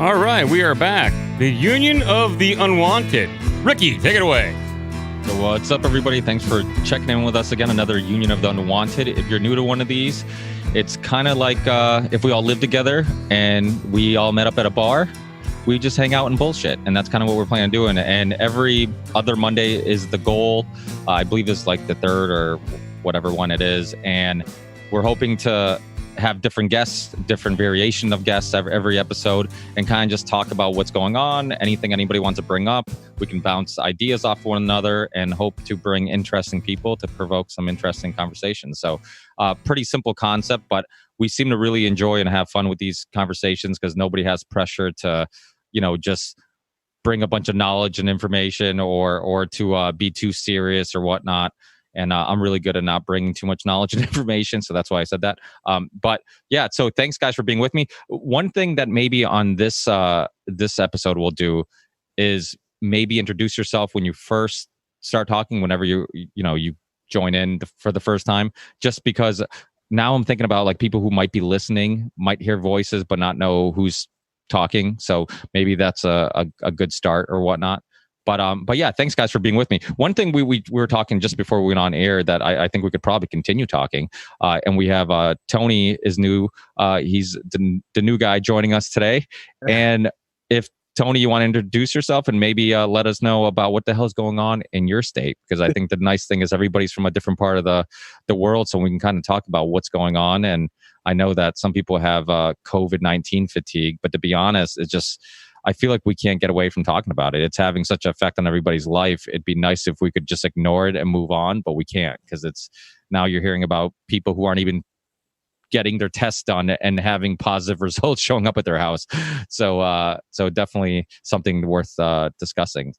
All right, we are back. The Union of the Unwanted. Ricky, take it away. So what's up, everybody? Thanks for checking in with us again. Another Union of the Unwanted. If you're new to one of these, it's kind of like if we all lived together and we all met up at a bar. We just hang out and bullshit, and that's kind of what we're planning on doing. And every other Monday is the goal. I believe it's like the third or whatever one it is, and we're hoping to have different guests, different variation of guests every episode, and kind of just talk about what's going on, anything anybody wants to bring up. We can bounce ideas off one another and hope to bring interesting people to provoke some interesting conversations. So pretty simple concept, but we seem to really enjoy and have fun with these conversations because nobody has pressure to, just bring a bunch of knowledge and information or to be too serious or whatnot. And I'm really good at not bringing too much knowledge and information. So that's why I said that. But yeah, so thanks guys for being with me. One thing that maybe on this episode we'll do is maybe introduce yourself when you first start talking, whenever you join in for the first time, just because now I'm thinking about like people who might be listening, might hear voices, but not know who's talking. So maybe that's a good start or whatnot. But yeah, thanks guys for being with me. One thing we were talking just before we went on air that I think we could probably continue talking. And we have Tony is new. He's the new guy joining us today. And if Tony, you want to introduce yourself and maybe let us know about what the hell is going on in your state, because I think the nice thing is everybody's from a different part of the world, so we can kind of talk about what's going on. And I know that some people have COVID-19 fatigue, but to be honest, it's just, I feel like we can't get away from talking about it. It's having such an effect on everybody's life. It'd be nice if we could just ignore it and move on, but we can't, because it's now you're hearing about people who aren't even getting their tests done and having positive results showing up at their house. So definitely something worth discussing.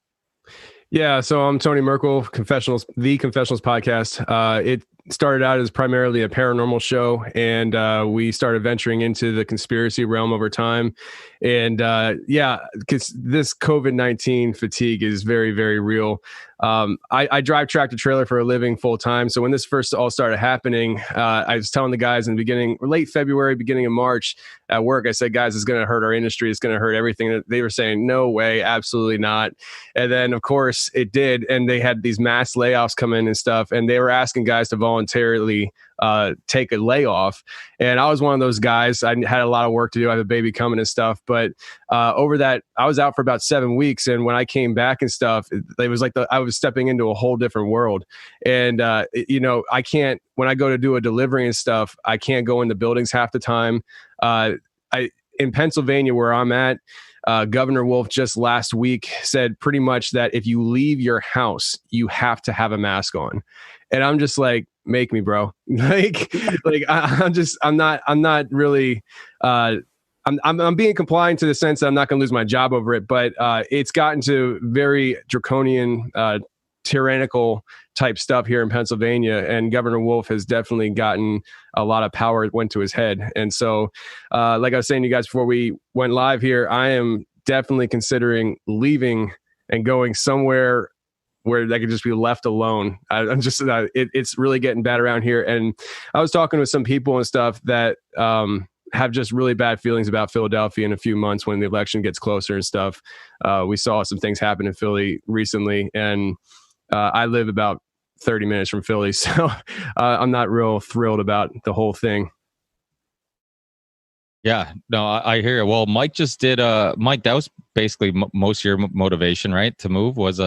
Yeah, so I'm Tony Merkel, Confessionals, the Confessionals podcast. It started out as primarily a paranormal show, and we started venturing into the conspiracy realm over time. And because this COVID-19 fatigue is very, very real. I drive tractor trailer for a living full time. So when this first all started happening, I was telling the guys in the beginning, late February, beginning of March at work, I said, guys, it's going to hurt our industry. It's going to hurt everything. They were saying, no way, absolutely not. And then, of course, it did. And they had these mass layoffs come in and stuff. And they were asking guys to voluntarily take a layoff. And I was one of those guys. I had a lot of work to do. I have a baby coming and stuff. But over that, I was out for about 7 weeks. And when I came back and stuff, it was like I was stepping into a whole different world. And, I can't, when I go to do a delivery and stuff, I can't go in the buildings half the time. In Pennsylvania, where I'm at, Governor Wolf just last week said pretty much that if you leave your house, you have to have a mask on. And I'm just like, make me, bro. I'm not really, I'm being compliant to the sense that I'm not going to lose my job over it, but it's gotten to very draconian, tyrannical type stuff here in Pennsylvania, and Governor Wolf has definitely gotten a lot of power. It went to his head. And so, like I was saying to you guys before we went live here, I am definitely considering leaving and going somewhere where they could just be left alone. I'm just, it's really getting bad around here. And I was talking with some people and stuff that have just really bad feelings about Philadelphia in a few months when the election gets closer and stuff. We saw some things happen in Philly recently, and I live about 30 minutes from Philly. So I'm not real thrilled about the whole thing. Yeah, no, I hear you. Well, Mike just did, Mike, that was basically most of your motivation, right? To move was,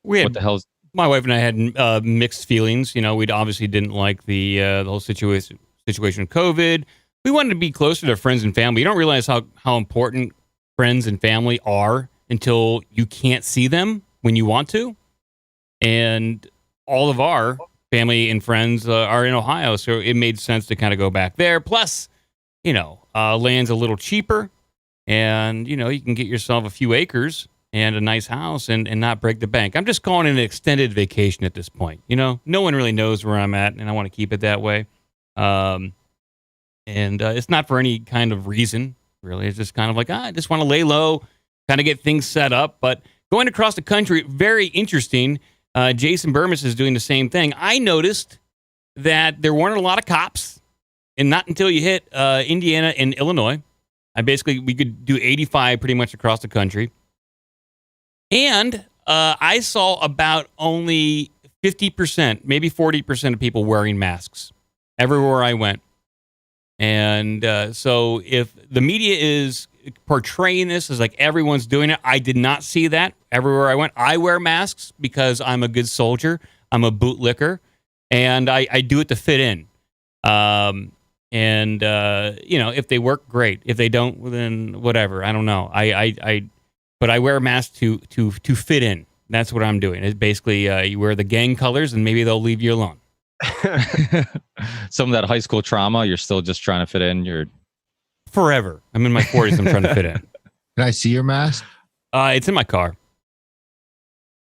what the hell's... My wife and I had mixed feelings. We'd obviously didn't like the whole situation with COVID. We wanted to be closer to friends and family. You don't realize how important friends and family are until you can't see them when you want to. And all of our family and friends are in Ohio, so it made sense to kind of go back there. Plus, land's a little cheaper, and, you can get yourself a few acres and a nice house and not break the bank. I'm just calling it an extended vacation at this point. No one really knows where I'm at, and I want to keep it that way. And it's not for any kind of reason, really. It's just kind of like, I just want to lay low, kind of get things set up. But going across the country, very interesting. Jason Bermas is doing the same thing. I noticed that there weren't a lot of cops, and not until you hit Indiana and Illinois. We could do 85 pretty much across the country. And I saw about only 50%, maybe 40% of people wearing masks everywhere I went. And so if the media is portraying this as like everyone's doing it, I did not see that. Everywhere I went, I wear masks because I'm a good soldier. I'm a bootlicker, and I do it to fit in. If they work, great. If they don't, well, then whatever. I don't know. But I wear a mask to fit in. That's what I'm doing. It's basically you wear the gang colors, and maybe they'll leave you alone. Some of that high school trauma, you're still just trying to fit in. You're forever. I'm in my 40s. I'm trying to fit in. Can I see your mask? It's in my car.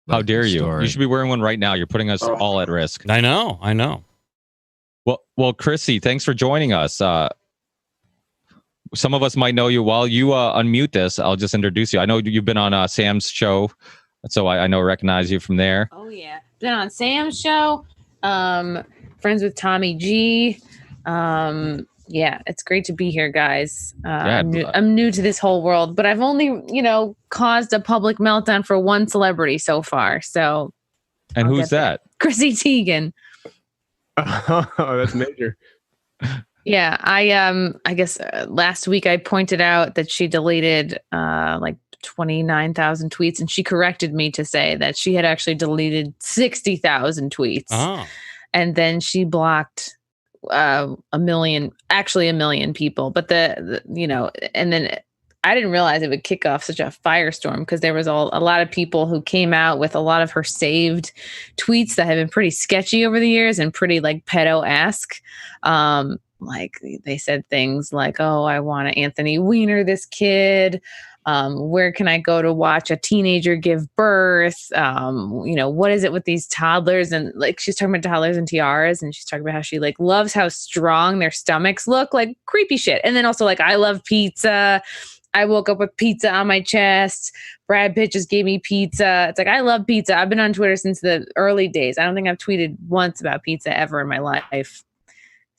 How dare you? You should be wearing one right now. You're putting us all at risk. I know. Well, Chrissie, thanks for joining us. Some of us might know you. While you unmute this, I'll just introduce you. I know you've been on Sam's show, so I recognize you from there. Oh yeah, been on Sam's show. Friends with Tommy G. Yeah, it's great to be here, guys. I'm new to this whole world, but I've only, caused a public meltdown for one celebrity so far. So, and who's that? Chrissy Teigen. Oh, that's major. Yeah, I guess last week I pointed out that she deleted like 29,000 tweets, and she corrected me to say that she had actually deleted 60,000 tweets. Oh. And then she blocked a million people. But and then I didn't realize it would kick off such a firestorm, because there was a lot of people who came out with a lot of her saved tweets that have been pretty sketchy over the years and pretty like pedo-esque. Like they said things like, "Oh, I want to Anthony Weiner this kid. Where can I go to watch a teenager give birth? What is it with these toddlers?" And like, she's talking about toddlers and tiaras, and she's talking about how she like loves how strong their stomachs look, like creepy shit. And then also like, "I love pizza. I woke up with pizza on my chest. Brad Pitt just gave me pizza." It's like, I love pizza. I've been on Twitter since the early days. I don't think I've tweeted once about pizza ever in my life.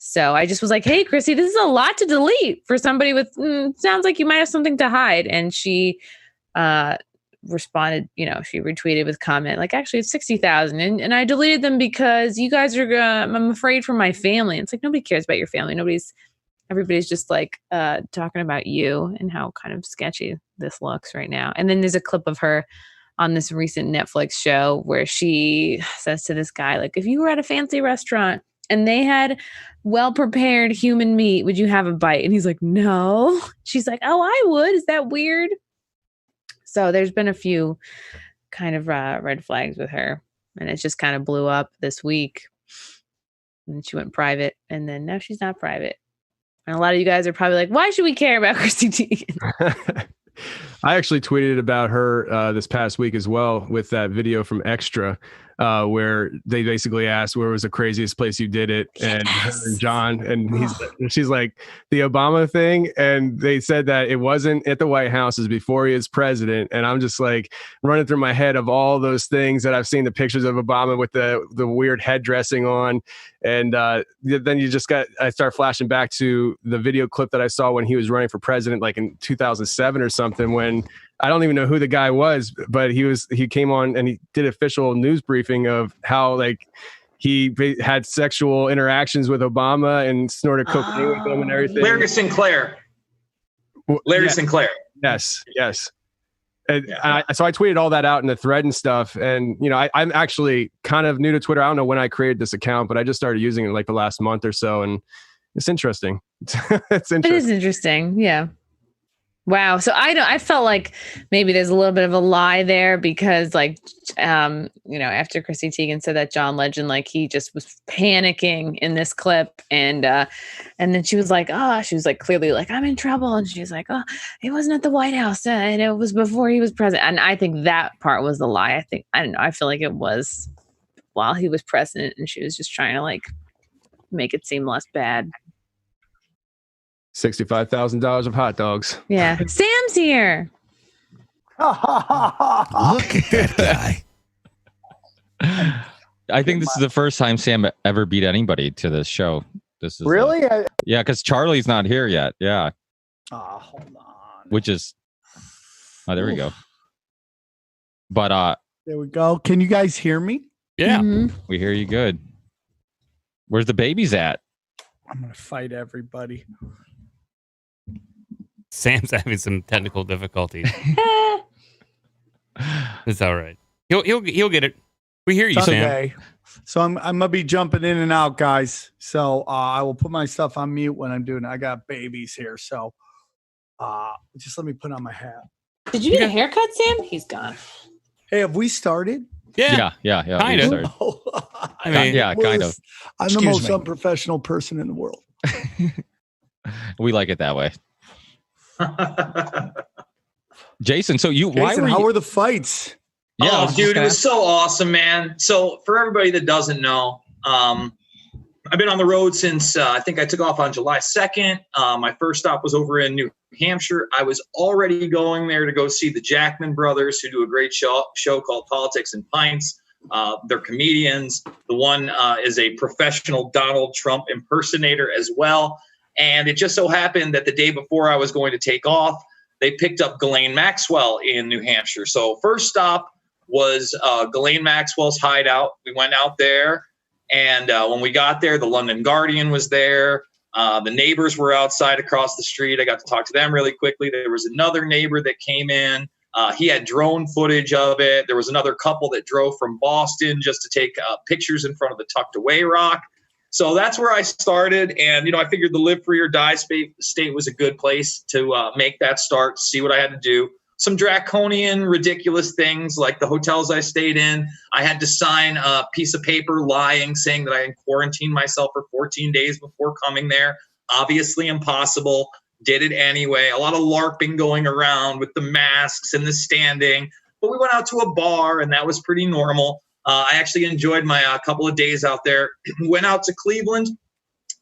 So I just was like, "Hey, Chrissy, this is a lot to delete for somebody with, sounds like you might have something to hide." And she responded, she retweeted with comment, like, "Actually, it's 60,000. And I deleted them because you guys are, I'm afraid for my family." And it's like, nobody cares about your family. Everybody's just like talking about you and how kind of sketchy this looks right now. And then there's a clip of her on this recent Netflix show where she says to this guy, like, "If you were at a fancy restaurant and they had well-prepared human meat, would you have a bite?" And he's like, "No." She's like, "Oh, I would. Is that weird?" So there's been a few kind of red flags with her, and it just kind of blew up this week. And she went private, and then now she's not private. And a lot of you guys are probably like, "Why should we care about Chrissy Teigen?" I actually tweeted about her this past week as well, with that video from Extra, where they basically asked, "Where was the craziest place you did it?" And her and John, and she's like, "The Obama thing." And they said that it wasn't at the White House, is before he is president. And I'm just like running through my head of all those things that I've seen, the pictures of Obama with the weird head dressing on. And then I start flashing back to the video clip that I saw when he was running for president, like in 2007 or something, when I don't even know who the guy was, but he came on and he did official news briefing of how like he had sexual interactions with Obama and snorted cocaine with him and everything. Larry Sinclair. Yes. And so I tweeted all that out in the thread and stuff. And, I'm actually kind of new to Twitter. I don't know when I created this account, but I just started using it like the last month or so. And it's interesting. It's interesting. It is interesting. Yeah. Wow. So I felt like maybe there's a little bit of a lie there, because like, after Chrissy Teigen said that John Legend, like he just was panicking in this clip. And then she was like, clearly like, "I'm in trouble." And she was like, "Oh, it wasn't at the White House and it was before he was president." And I think that part was the lie. I feel like it was while he was president, and she was just trying to like make it seem less bad. $65,000 of hot dogs. Yeah. Sam's here. Look at that guy. I think this is the first time Sam ever beat anybody to this show. This is really? Yeah, because Charlie's not here yet. Yeah. Hold on. which is, there we go. But there we go. Can you guys hear me? Yeah. Mhm. we hear you good. Where's the babies at? I'm gonna fight everybody. Sam's having some technical difficulties. It's all right. He'll get it. We hear you, Sam. Okay. So I'm gonna be jumping in and out, guys. So I will put my stuff on mute when I'm doing it. I got babies here, so just let me put on my hat. Did you get a haircut, Sam? He's gone. Hey, have we started? Yeah. Kind we of. started. I mean, Yeah, kind of. I'm the most unprofessional person in the world. We like it that way. Jason, so How were the fights? Yeah, I oh, was just dude, it gonna was so awesome, man. So for everybody that doesn't know, I've been on the road since I think I took off on July 2nd. My first stop was over in New Hampshire. I was already going there to go see the Jackman brothers, who do a great show called Politics and Pints. They're comedians. The one is a professional Donald Trump impersonator as well. And it just so happened that the day before I was going to take off, they picked up Ghislaine Maxwell in New Hampshire. So first stop was Ghislaine Maxwell's hideout. We went out there, and when we got there, the London Guardian was there. The neighbors were outside across the street. I got to talk to them really quickly. There was another neighbor that came in. He had drone footage of it. There was another couple that drove from Boston just to take pictures in front of the Tucked Away Rock. So that's where I started. And, I figured the live free or die state was a good place to make that start, see what I had to do. Some draconian, ridiculous things like the hotels I stayed in. I had to sign a piece of paper lying, saying that I had quarantined myself for 14 days before coming there. Obviously impossible. Did it anyway. A lot of LARPing going around with the masks and the standing. But we went out to a bar, and that was pretty normal. I actually enjoyed my couple of days out there. Went out to Cleveland,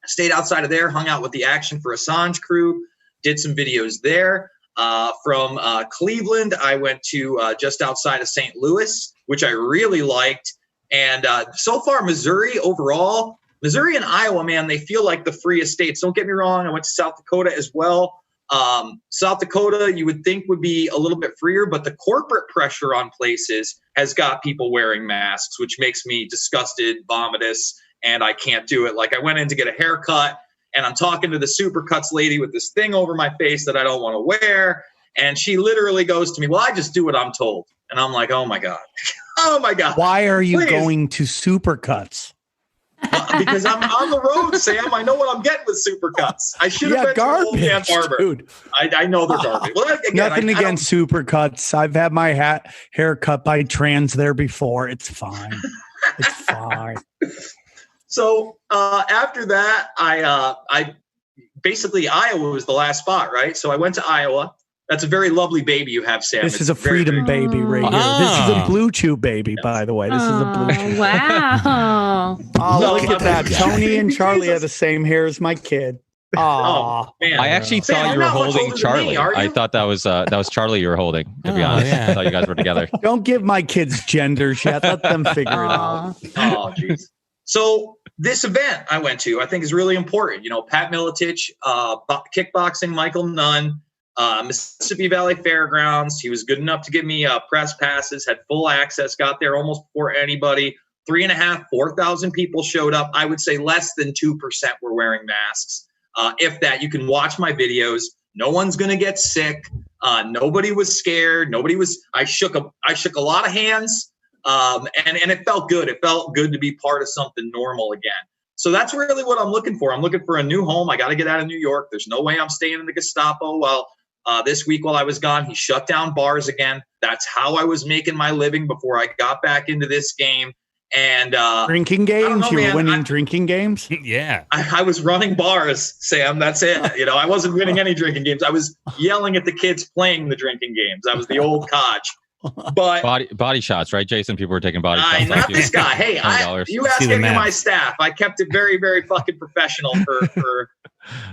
stayed outside of there, hung out with the Action for Assange crew, did some videos there. From Cleveland, I went to just outside of St. Louis, which I really liked. And so far, Missouri overall, Missouri and Iowa, man, they feel like the freest states. Don't get me wrong. I went to South Dakota as well. South Dakota, you would think would be a little bit freer, but the corporate pressure on places has got people wearing masks, which makes me disgusted, vomitous, and I can't do it. Like I went in to get a haircut, and I'm talking to the Supercuts lady with this thing over my face that I don't want to wear. And she literally goes to me, well, I just do what I'm told. And I'm like, oh my God. Oh my God. Why are you Please. going to Supercuts? Because I'm on the road, Sam. I know what I'm getting with Supercuts. I should have been garbage, to Old Man Barber. dude. I know they're garbage. Well, again, Nothing against Supercuts. I've had my hair cut by trans there before. It's fine. It's fine. So after that, I basically Iowa was the last spot, right? So I went to Iowa. That's a very lovely baby you have, Sam. This It's is a freedom baby right here. This is a blue chew baby, by the way. This is a blue chew. Wow. Oh, No, look at that. Tony and Charlie have the same hair as my kid. Oh, man. I actually Sam, thought you're you were not much holding older than Charlie. me, are I you? thought that was Charlie you were holding, to be Oh, honest. yeah. I thought you guys were together. Don't give my kids genders yet. Let them figure it out. Oh, jeez. So this event I went to, I think is really important. Pat Miletich, kickboxing, Michael Nunn, Mississippi Valley Fairgrounds. He was good enough to give me press passes, had full access, got there almost before anybody. 3,500, 4,000 people showed up. I would say less than 2% were wearing masks. If that, you can watch my videos. No one's going to get sick. Nobody was scared. I shook a lot of hands. And it felt good. It felt good to be part of something normal again. So that's really what I'm looking for. I'm looking for a new home. I got to get out of New York. There's no way I'm staying in the Gestapo. Well, this week while I was gone, he shut down bars again. That's how I was making my living before I got back into this game. And drinking games? You were winning drinking games? Yeah. I was running bars, Sam. That's it. I wasn't winning any drinking games. I was yelling at the kids playing the drinking games. I was the old Koch. But body shots, right, Jason? People were taking body shots. not this guy. Hey, you ask any of my staff. I kept it very, very fucking professional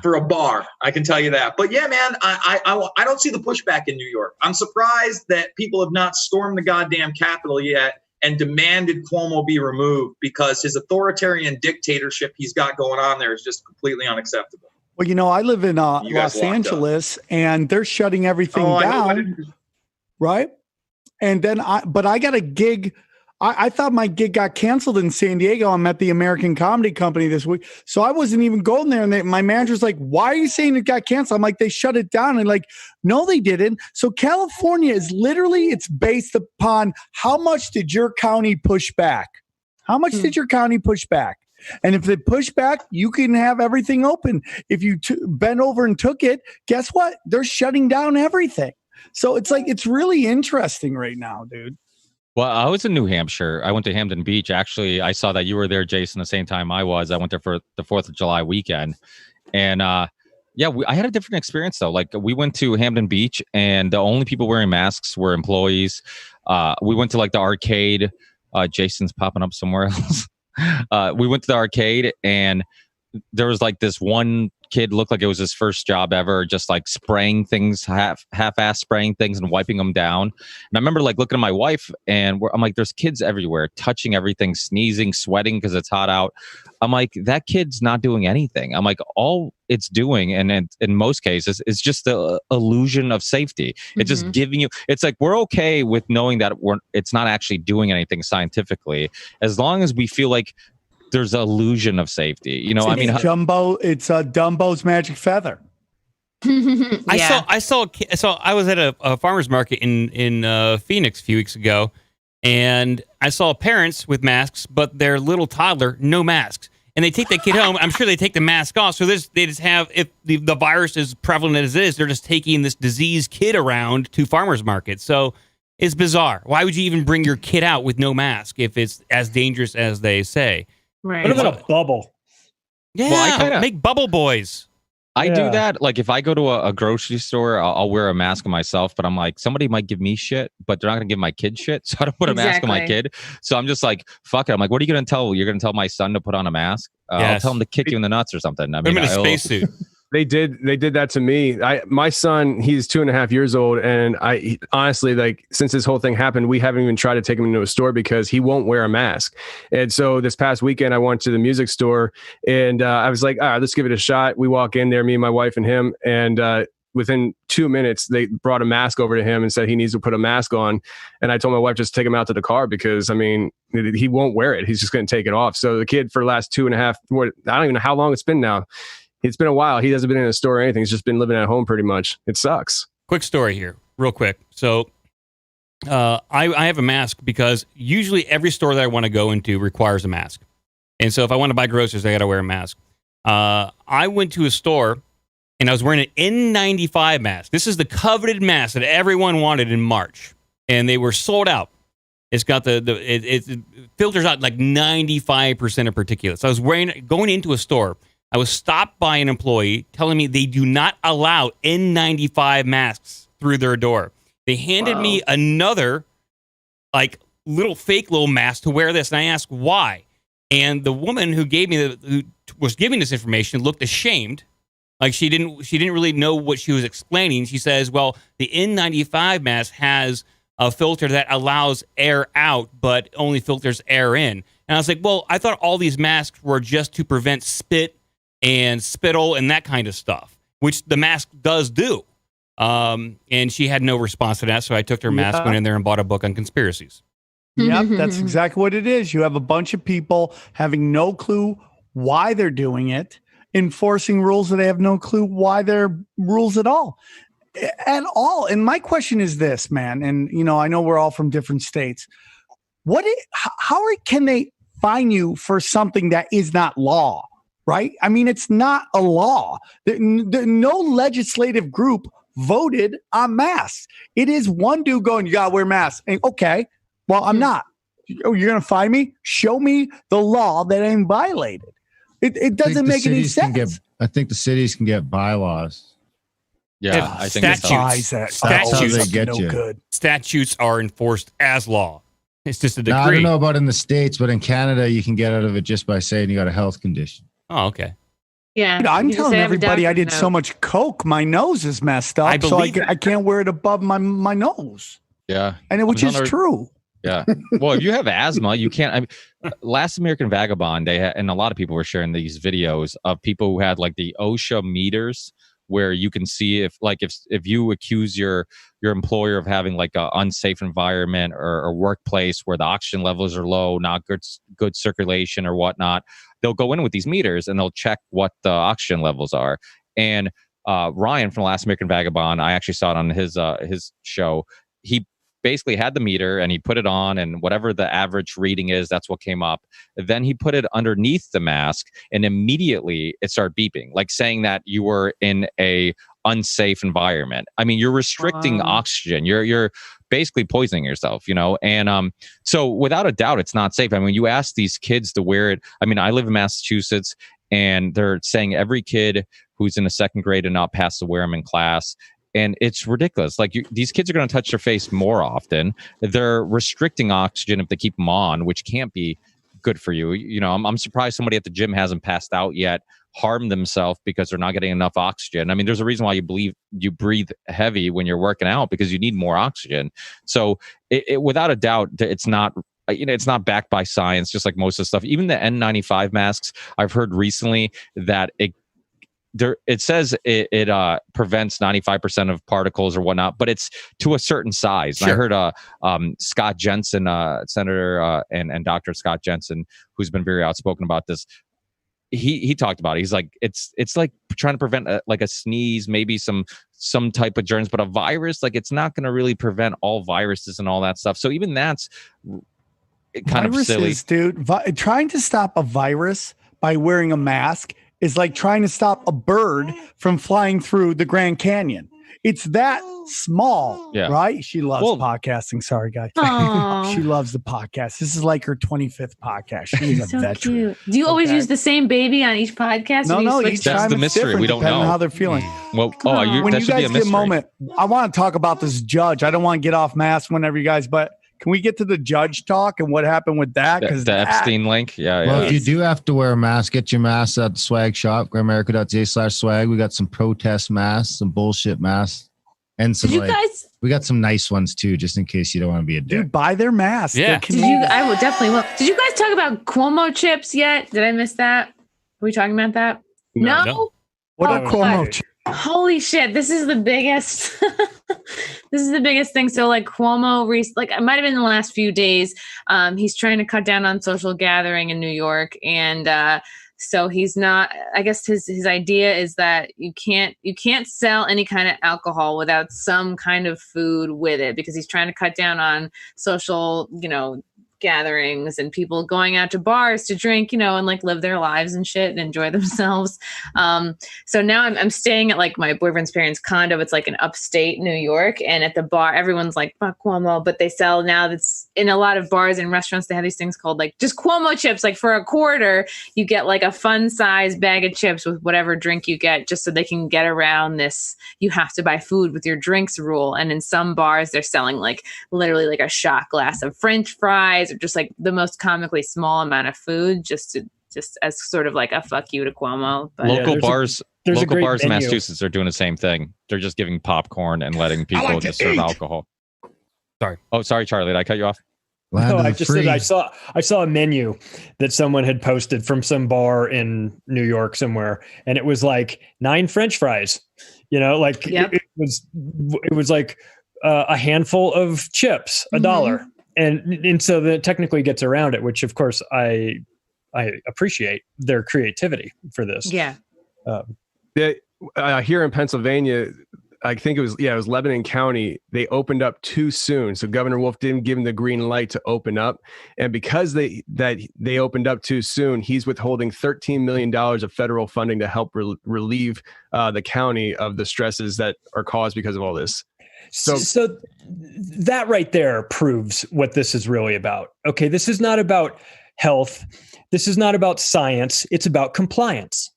for a bar. I can tell you that. But yeah, man, I don't see the pushback in New York. I'm surprised that people have not stormed the goddamn Capitol yet and demanded Cuomo be removed, because his authoritarian dictatorship he's got going on there is just completely unacceptable. Well, I live in You guys Los locked up. Angeles, and they're shutting everything I know, but down, right? And then I got a gig. I thought my gig got canceled in San Diego. I'm at the American Comedy Company this week. So I wasn't even going there. And my manager's like, why are you saying it got canceled? I'm like, they shut it down. And like, no, they didn't. So California is literally, it's based upon how much did your county push back? How much did your county push back? And if they push back, you can have everything open. If you bent over and took it, guess what? They're shutting down everything. So it's like, it's really interesting right now, dude. Well, I was in New Hampshire. I went to Hampton Beach. Actually, I saw that you were there, Jason, the same time I was. I went there for the 4th of July weekend. And I had a different experience, though. Like, we went to Hampton Beach, and the only people wearing masks were employees. We went to, like, the arcade. Jason's popping up somewhere else. We went to the arcade, and there was, like, this one kid looked like it was his first job ever, just like spraying things, half-ass spraying things and wiping them down. And I remember like looking at my wife, and I'm like, there's kids everywhere touching everything, sneezing, sweating because it's hot out. I'm like, that kid's not doing anything. I'm like, all it's doing, and in most cases, is just the illusion of safety. It's just giving you, it's like, we're okay with knowing that it's not actually doing anything scientifically, as long as we feel like there's an illusion of safety. You know, it's Dumbo's magic feather. I was at a farmer's market in Phoenix a few weeks ago, and I saw parents with masks, but their little toddler, no masks. And they take that kid home. I'm sure they take the mask off. So they just have, if the virus is prevalent as it is, they're just taking this diseased kid around to farmer's markets. So it's bizarre. Why would you even bring your kid out with no mask if it's as dangerous as they say? Right. What about a bubble? Yeah, Well, make bubble boys. I do that. Like if I go to a grocery store, I'll wear a mask on myself, but I'm like, somebody might give me shit, but they're not going to give my kid shit. So I don't put a mask on my kid. So I'm just like, fuck it. I'm like, what are you going to tell? You're going to tell my son to put on a mask? I'll tell him to kick you in the nuts or something. I mean, I'm in a spacesuit. They did that to me. My son, he's 2.5 years old, and honestly, like, since this whole thing happened, we haven't even tried to take him into a store because he won't wear a mask. And so this past weekend, I went to the music store, and I was like, all right, let's give it a shot. We walk in there, me and my wife and him, and within 2 minutes, they brought a mask over to him and said he needs to put a mask on. And I told my wife, just take him out to the car because, I mean, he won't wear it. He's just going to take it off. So the kid, for the last 2.5, I don't even know how long it's been now. It's been a while. He hasn't been in a store or anything. He's just been living at home pretty much. It sucks. Quick story here, real quick. So I have a mask because usually every store that I want to go into requires a mask. And so if I want to buy groceries, I got to wear a mask. I went to a store and I was wearing an N95 mask. This is the coveted mask that everyone wanted in March. And they were sold out. It's got it filters out like 95% of particulates. So I was going into a store. I was stopped by an employee telling me they do not allow N95 masks through their door. They handed me another like fake little mask to wear this. And I asked why. And the woman who who was giving this information looked ashamed. Like she didn't really know what she was explaining. She says, well, the N95 mask has a filter that allows air out, but only filters air in. And I was like, well, I thought all these masks were just to prevent spit and spittle and that kind of stuff, which the mask does do. And she had no response to that, so I took her mask, went in there and bought a book on conspiracies. Yep, that's exactly what it is. You have a bunch of people having no clue why they're doing it, enforcing rules that they have no clue why they're rules at all. And my question is this, man, and I know we're all from different states. How can they fine you for something that is not law? Right? I mean, it's not a law. No legislative group voted on masks. It is one dude going, you got to wear masks. And, okay, well, I'm not. You're going to fine me? Show me the law that ain't violated. It doesn't make any sense. I think the cities can get bylaws. Yeah, I think statutes. Statutes are enforced as law. It's just a degree. I don't know about in the States, but in Canada, you can get out of it just by saying you got a health condition. Oh, okay. Yeah. I'm telling everybody I did so much coke, my nose is messed up. I can't wear it above my nose. Yeah. And which is true. Yeah. Well, if you have asthma, you can't. I mean, Last American Vagabond, and a lot of people were sharing these videos of people who had like the OSHA meters, where you can see if you accuse your employer of having like an unsafe environment or workplace where the oxygen levels are low, not good circulation or whatnot, they'll go in with these meters and they'll check what the oxygen levels are. And Ryan from Last American Vagabond, I actually saw it on his show. He basically had the meter and he put it on, and whatever the average reading is, that's what came up. Then he put it underneath the mask, and immediately it started beeping, like saying that you were in a unsafe environment. I mean, you're restricting oxygen. You're basically poisoning yourself, you know? And so without a doubt, it's not safe. I mean, you ask these kids to wear it. I mean, I live in Massachusetts, and they're saying every kid who's in the second grade and not passed to wear them in class. And it's ridiculous. Like these kids are going to touch their face more often. They're restricting oxygen if they keep them on, which can't be good for you. You know, I'm surprised somebody at the gym hasn't passed out yet, harmed themselves because they're not getting enough oxygen. I mean, there's a reason why you breathe heavy when you're working out, because you need more oxygen. So it without a doubt, it's not. You know, it's not backed by science, just like most of the stuff. Even the N95 masks, I've heard recently that it says it prevents 95% of particles or whatnot, but it's to a certain size. Sure. And I heard Scott Jensen, Senator and Dr. Scott Jensen, who's been very outspoken about this. He talked about it. He's like, it's like trying to prevent like a sneeze, maybe some type of germs, but a virus, like it's not going to really prevent all viruses and all that stuff. So even that's kind of silly, dude. Trying to stop a virus by wearing a mask is like trying to stop a bird from flying through the Grand Canyon. It's that small, right? She loves podcasting. Sorry, guys. She loves the podcast. This is like her 25th podcast. She's a so veteran. Cute. Do you always use the same baby on each podcast? No, each that's time the mystery. We don't know how they're feeling. Well, when that you should be guys a get mystery. a moment, I want to talk about this judge. I don't want to get off mask whenever you guys, but can we get to the judge talk and what happened with that? Because the Epstein link. Yeah. Well, if you do have to wear a mask, get your mask at the swag shop, grimerica.ca/swag. We got some protest masks, some bullshit masks, and some we got some nice ones too, just in case you don't want to be a dick. Dude, buy their masks. Yeah. I will definitely will. Did you guys talk about Cuomo chips yet? Did I miss that? Are we talking about that? No. What are Cuomo chips? Holy shit, this is the biggest this is the biggest thing. So like Cuomo like it might have been in the last few days, he's trying to cut down on social gathering in New York, and so he's not, I guess his idea is that you can't sell any kind of alcohol without some kind of food with it, because he's trying to cut down on social, gatherings and people going out to bars to drink, and like live their lives and shit and enjoy themselves. So now I'm staying at like my boyfriend's parents' condo. It's like in upstate New York, and at the bar, everyone's like, fuck Cuomo, but they sell now, that's in a lot of bars and restaurants, they have these things called like just Cuomo chips. Like for $quarter, you get like a fun size bag of chips with whatever drink you get, just so they can get around this, you have to buy food with your drinks rule. And in some bars, they're selling like literally like a shot glass of French fries, or just like the most comically small amount of food, just as sort of like a fuck you to Cuomo. But local bars in Massachusetts are doing the same thing. They're just giving popcorn and letting people just serve alcohol. Sorry. Oh, sorry, Charlie. Did I cut you off? No, I just said I saw a menu that someone had posted from some bar in New York somewhere, and it was like 9 French fries. It was like a handful of chips, $1. And so that technically gets around it, which of course I appreciate their creativity for this. Yeah. Here in Pennsylvania, I think it was Lebanon County. They opened up too soon, so Governor Wolf didn't give them the green light to open up. And because they opened up too soon, he's withholding $13 million of federal funding to help relieve the county of the stresses that are caused because of all this. So that right there proves what this is really about. Okay, this is not about health. This is not about science. It's about compliance.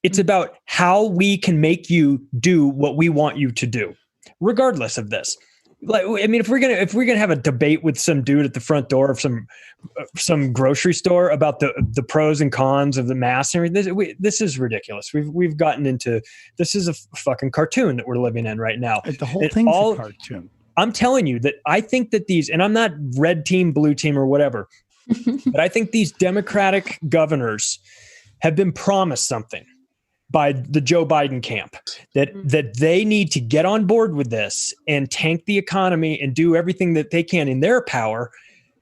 It's about how we can make you do what we want you to do, regardless of this. Like, I mean, if we're gonna have a debate with some dude at the front door of some grocery store about the pros and cons of the mask and everything, this is ridiculous. We've gotten into, this is a fucking cartoon that we're living in right now. The whole thing's a cartoon. I'm telling you that I think that these, and I'm not red team, blue team, or whatever, but I think these Democratic governors have been promised something by the Joe Biden camp, that they need to get on board with this and tank the economy and do everything that they can in their power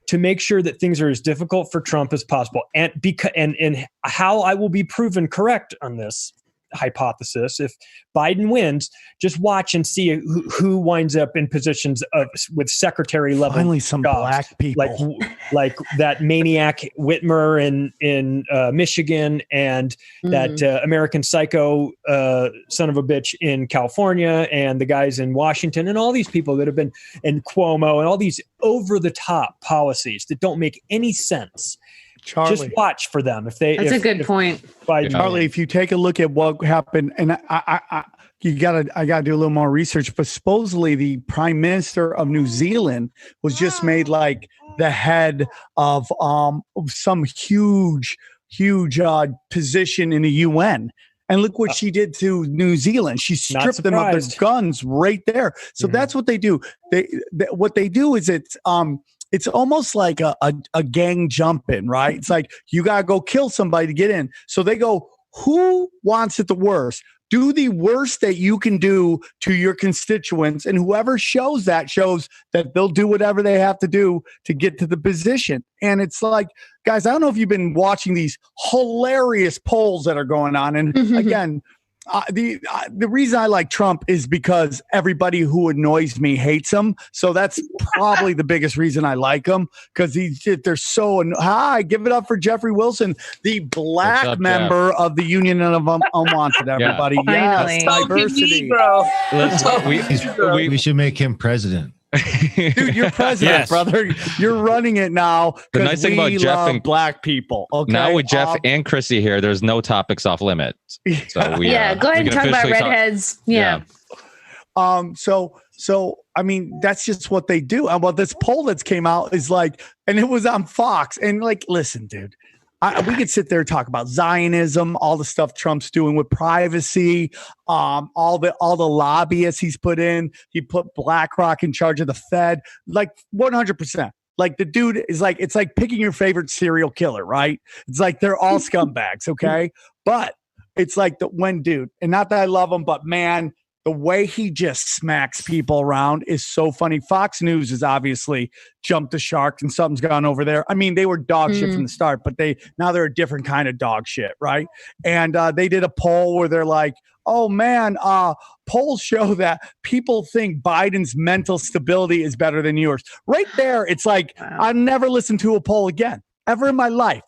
to make sure that things are as difficult for Trump as possible. And how I will be proven correct on this hypothesis, if Biden wins, just watch and see who winds up in positions with secretary level. Finally, some jobs. black people, like that maniac Whitmer in Michigan, and that American Psycho son of a bitch in California, and the guys in Washington, and all these people that have been, and Cuomo, and all these over the top policies that don't make any sense. Charlie, just watch for them. That's a good point. Charlie, if you take a look at what happened, and I gotta do a little more research, but supposedly the Prime Minister of New Zealand was just made like the head of some huge position in the UN. And look what she did to New Zealand. She stripped them of their guns right there. So that's what they do. What they do is it's almost like a gang jump in, right? It's like you got to go kill somebody to get in. So they go, who wants it the worst? Do the worst that you can do to your constituents. And whoever shows that they'll do whatever they have to do to get to the position. And it's like, guys, I don't know if you've been watching these hilarious polls that are going on. And again, the reason I like Trump is because everybody who annoys me hates him. So that's probably the biggest reason I like him, because they're so hi, give it up for Jeffrey Wilson, the black member of the Union of Unwanted. Everybody, yes, diversity, bro. We should make him president. Dude, you're president, brother. You're running it now. The nice thing about Jeff and black people. Okay, now with Jeff and Chrissie here, there's no topics off limits. So go ahead and talk about redheads. Yeah. So I mean, that's just what they do. Well, this poll that's came out is like, and it was on Fox. And like, listen, dude. We could sit there and talk about Zionism, all the stuff Trump's doing with privacy, all the lobbyists he's put in. He put BlackRock in charge of the Fed, like 100%. Like the dude is like, it's like picking your favorite serial killer, right? It's like they're all scumbags, okay? But it's like dude, and not that I love him, but man, the way he just smacks people around is so funny. Fox News has obviously jumped the shark and something's gone over there. I mean, they were dog shit from the start, but now they're a different kind of dog shit, right? And they did a poll where they're like, oh man, polls show that people think Biden's mental stability is better than yours. Right there, it's like, I've never listened to a poll again, ever in my life.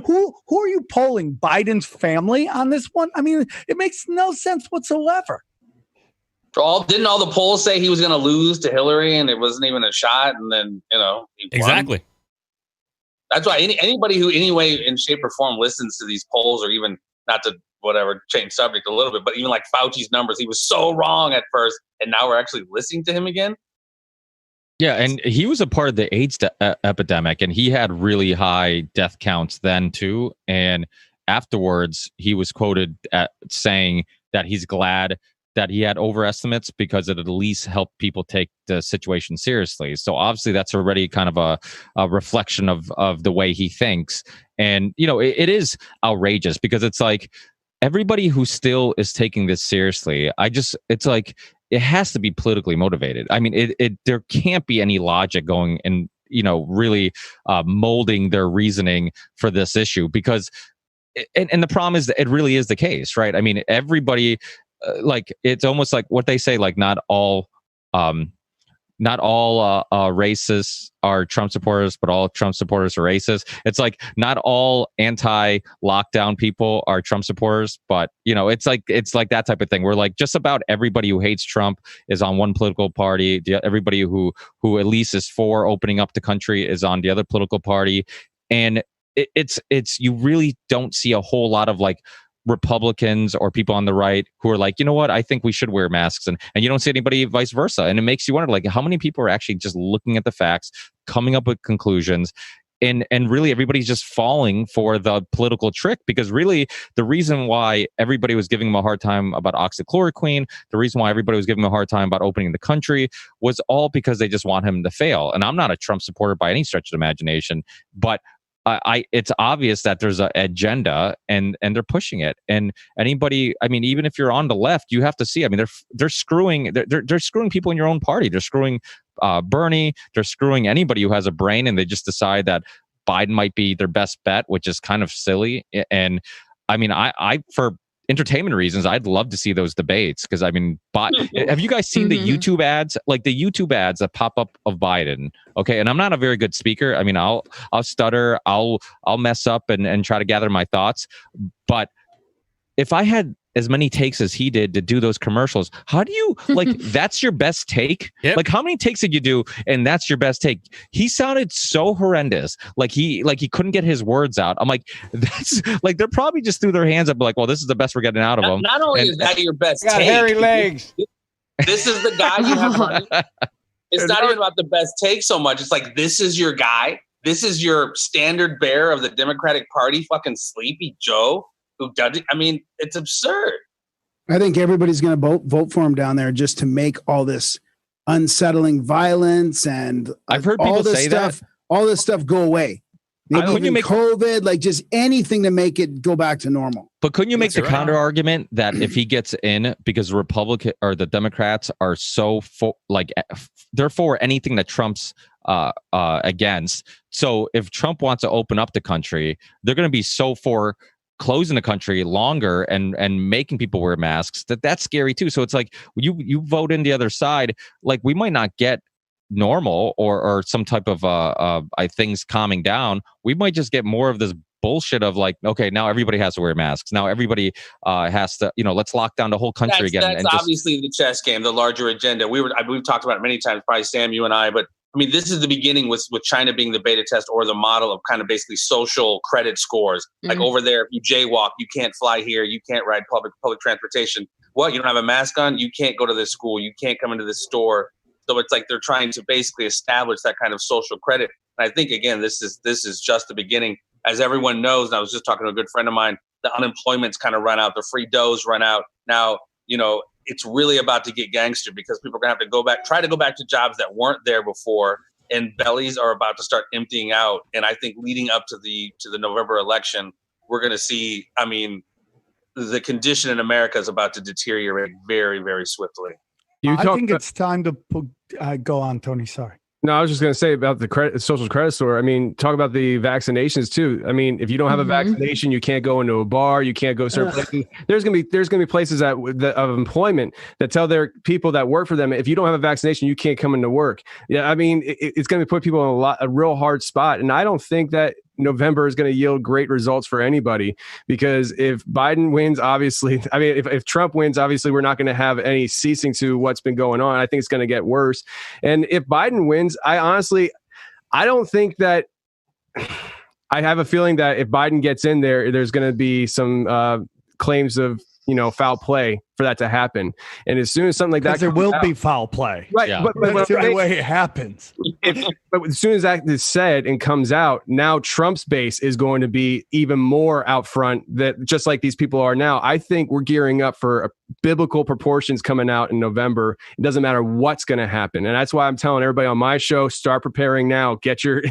Who are you polling? Biden's family on this one? I mean, it makes no sense whatsoever. Didn't all the polls say he was going to lose to Hillary and it wasn't even a shot? And then, he won? Exactly. That's why anybody who anyway in shape or form listens to these polls, or even not to change subject a little bit, but even like Fauci's numbers, he was so wrong at first. And now we're actually listening to him again. Yeah. And he was a part of the AIDS epidemic, and he had really high death counts then too. And afterwards he was quoted at saying that he's glad that he had overestimates because it at least helped people take the situation seriously. So obviously that's already kind of a reflection of the way he thinks. And, it is outrageous because it's like everybody who still is taking this seriously, it's like, it has to be politically motivated. I mean, there can't be any logic going and, really molding their reasoning for this issue, because, and the problem is that it really is the case, right? I mean, everybody, it's almost like what they say, like not all racists are Trump supporters, but all Trump supporters are racist. It's like not all anti-lockdown people are Trump supporters, but it's like that type of thing. Where like just about everybody who hates Trump is on one political party. Everybody who at least is for opening up the country is on the other political party, and it's you really don't see a whole lot of like Republicans or people on the right who are like, you know what, I think we should wear masks, and you don't see anybody vice versa. And it makes you wonder, like, how many people are actually just looking at the facts, coming up with conclusions. and really everybody's just falling for the political trick, because really the reason why everybody was giving him a hard time about oxychloroquine, the reason why everybody was giving him a hard time about opening the country, was all because they just want him to fail. And I'm not a Trump supporter by any stretch of the imagination, but it's obvious that there's an agenda, and they're pushing it. And anybody, I mean, even if you're on the left, you have to see. I mean, they're screwing people in your own party. They're screwing Bernie. They're screwing anybody who has a brain, and they just decide that Biden might be their best bet, which is kind of silly. And I mean, I for entertainment reasons, I'd love to see those debates, because I mean, have you guys seen the YouTube ads? Like the YouTube ads that pop up of Biden? Okay, and I'm not a very good speaker. I mean, I'll stutter, I'll mess up and try to gather my thoughts. But if I had as many takes as he did to do those commercials, how do you that's your best take? Yep. Like, how many takes did you do and that's your best take? He sounded so horrendous. Like he couldn't get his words out. I'm like, that's like, they're probably just threw their hands up like, well, this is the best we're getting out of him. Not only is that your best got take, hairy legs. This is the guy you have. It's not even about the best take so much. It's like, this is your guy. This is your standard bearer of the Democratic Party, fucking Sleepy Joe. Who does it? I mean, it's absurd. I think everybody's going to vote for him down there just to make all this unsettling violence and I've heard people say stuff, all this stuff go away. Maybe even COVID, like just anything to make it go back to normal. But couldn't you make the counter argument that if he gets in, because Republican or the Democrats are so they're for anything that Trump's against. So if Trump wants to open up the country, they're going to be so for closing the country longer and making people wear masks, that's scary too. So it's like you vote in the other side, like we might not get normal or some type of things calming down. We might just get more of this bullshit of like, okay, now everybody has to wear masks. Now everybody has to, let's lock down the whole country again. That's obviously the chess game, the larger agenda. We've talked about it many times, probably Sam, you and I, but I mean, this is the beginning with China being the beta test or the model of kind of basically social credit scores. Like over there, if you jaywalk, you can't fly here, you can't ride public transportation. What, you don't have a mask on? You can't go to this school, you can't come into this store. So it's like they're trying to basically establish that kind of social credit. And I think, again, this is just the beginning. As everyone knows, and I was just talking to a good friend of mine, the unemployment's kind of run out, the free dough's run out. Now, it's really about to get gangster because people are going to have to try to go back to jobs that weren't there before, and bellies are about to start emptying out. And I think leading up to the November election, we're going to see, I mean, the condition in America is about to deteriorate very, very swiftly. I think it's time to go on, Tony. Sorry. No, I was just going to say about the social credit score. I mean, talk about the vaccinations too. I mean, if you don't have a vaccination, you can't go into a bar, you can't go certain places. There's going to be places of employment that tell their people that work for them, if you don't have a vaccination, you can't come into work. Yeah, I mean, it's going to put people in a real hard spot, and I don't think that November is going to yield great results for anybody, because if Biden wins, obviously, I mean, if Trump wins, obviously, we're not going to have any ceasing to what's been going on. I think it's going to get worse. And if Biden wins, I don't think that I have a feeling that if Biden gets in there, there's going to be some claims of, foul play for that to happen. And as soon as something like that, there will be foul play. Right. Yeah. But that's the only way it happens. But as soon as that is said and comes out, now Trump's base is going to be even more out front, that just like these people are now. I think we're gearing up for biblical proportions coming out in November. It doesn't matter what's going to happen. And that's why I'm telling everybody on my show, start preparing now, get your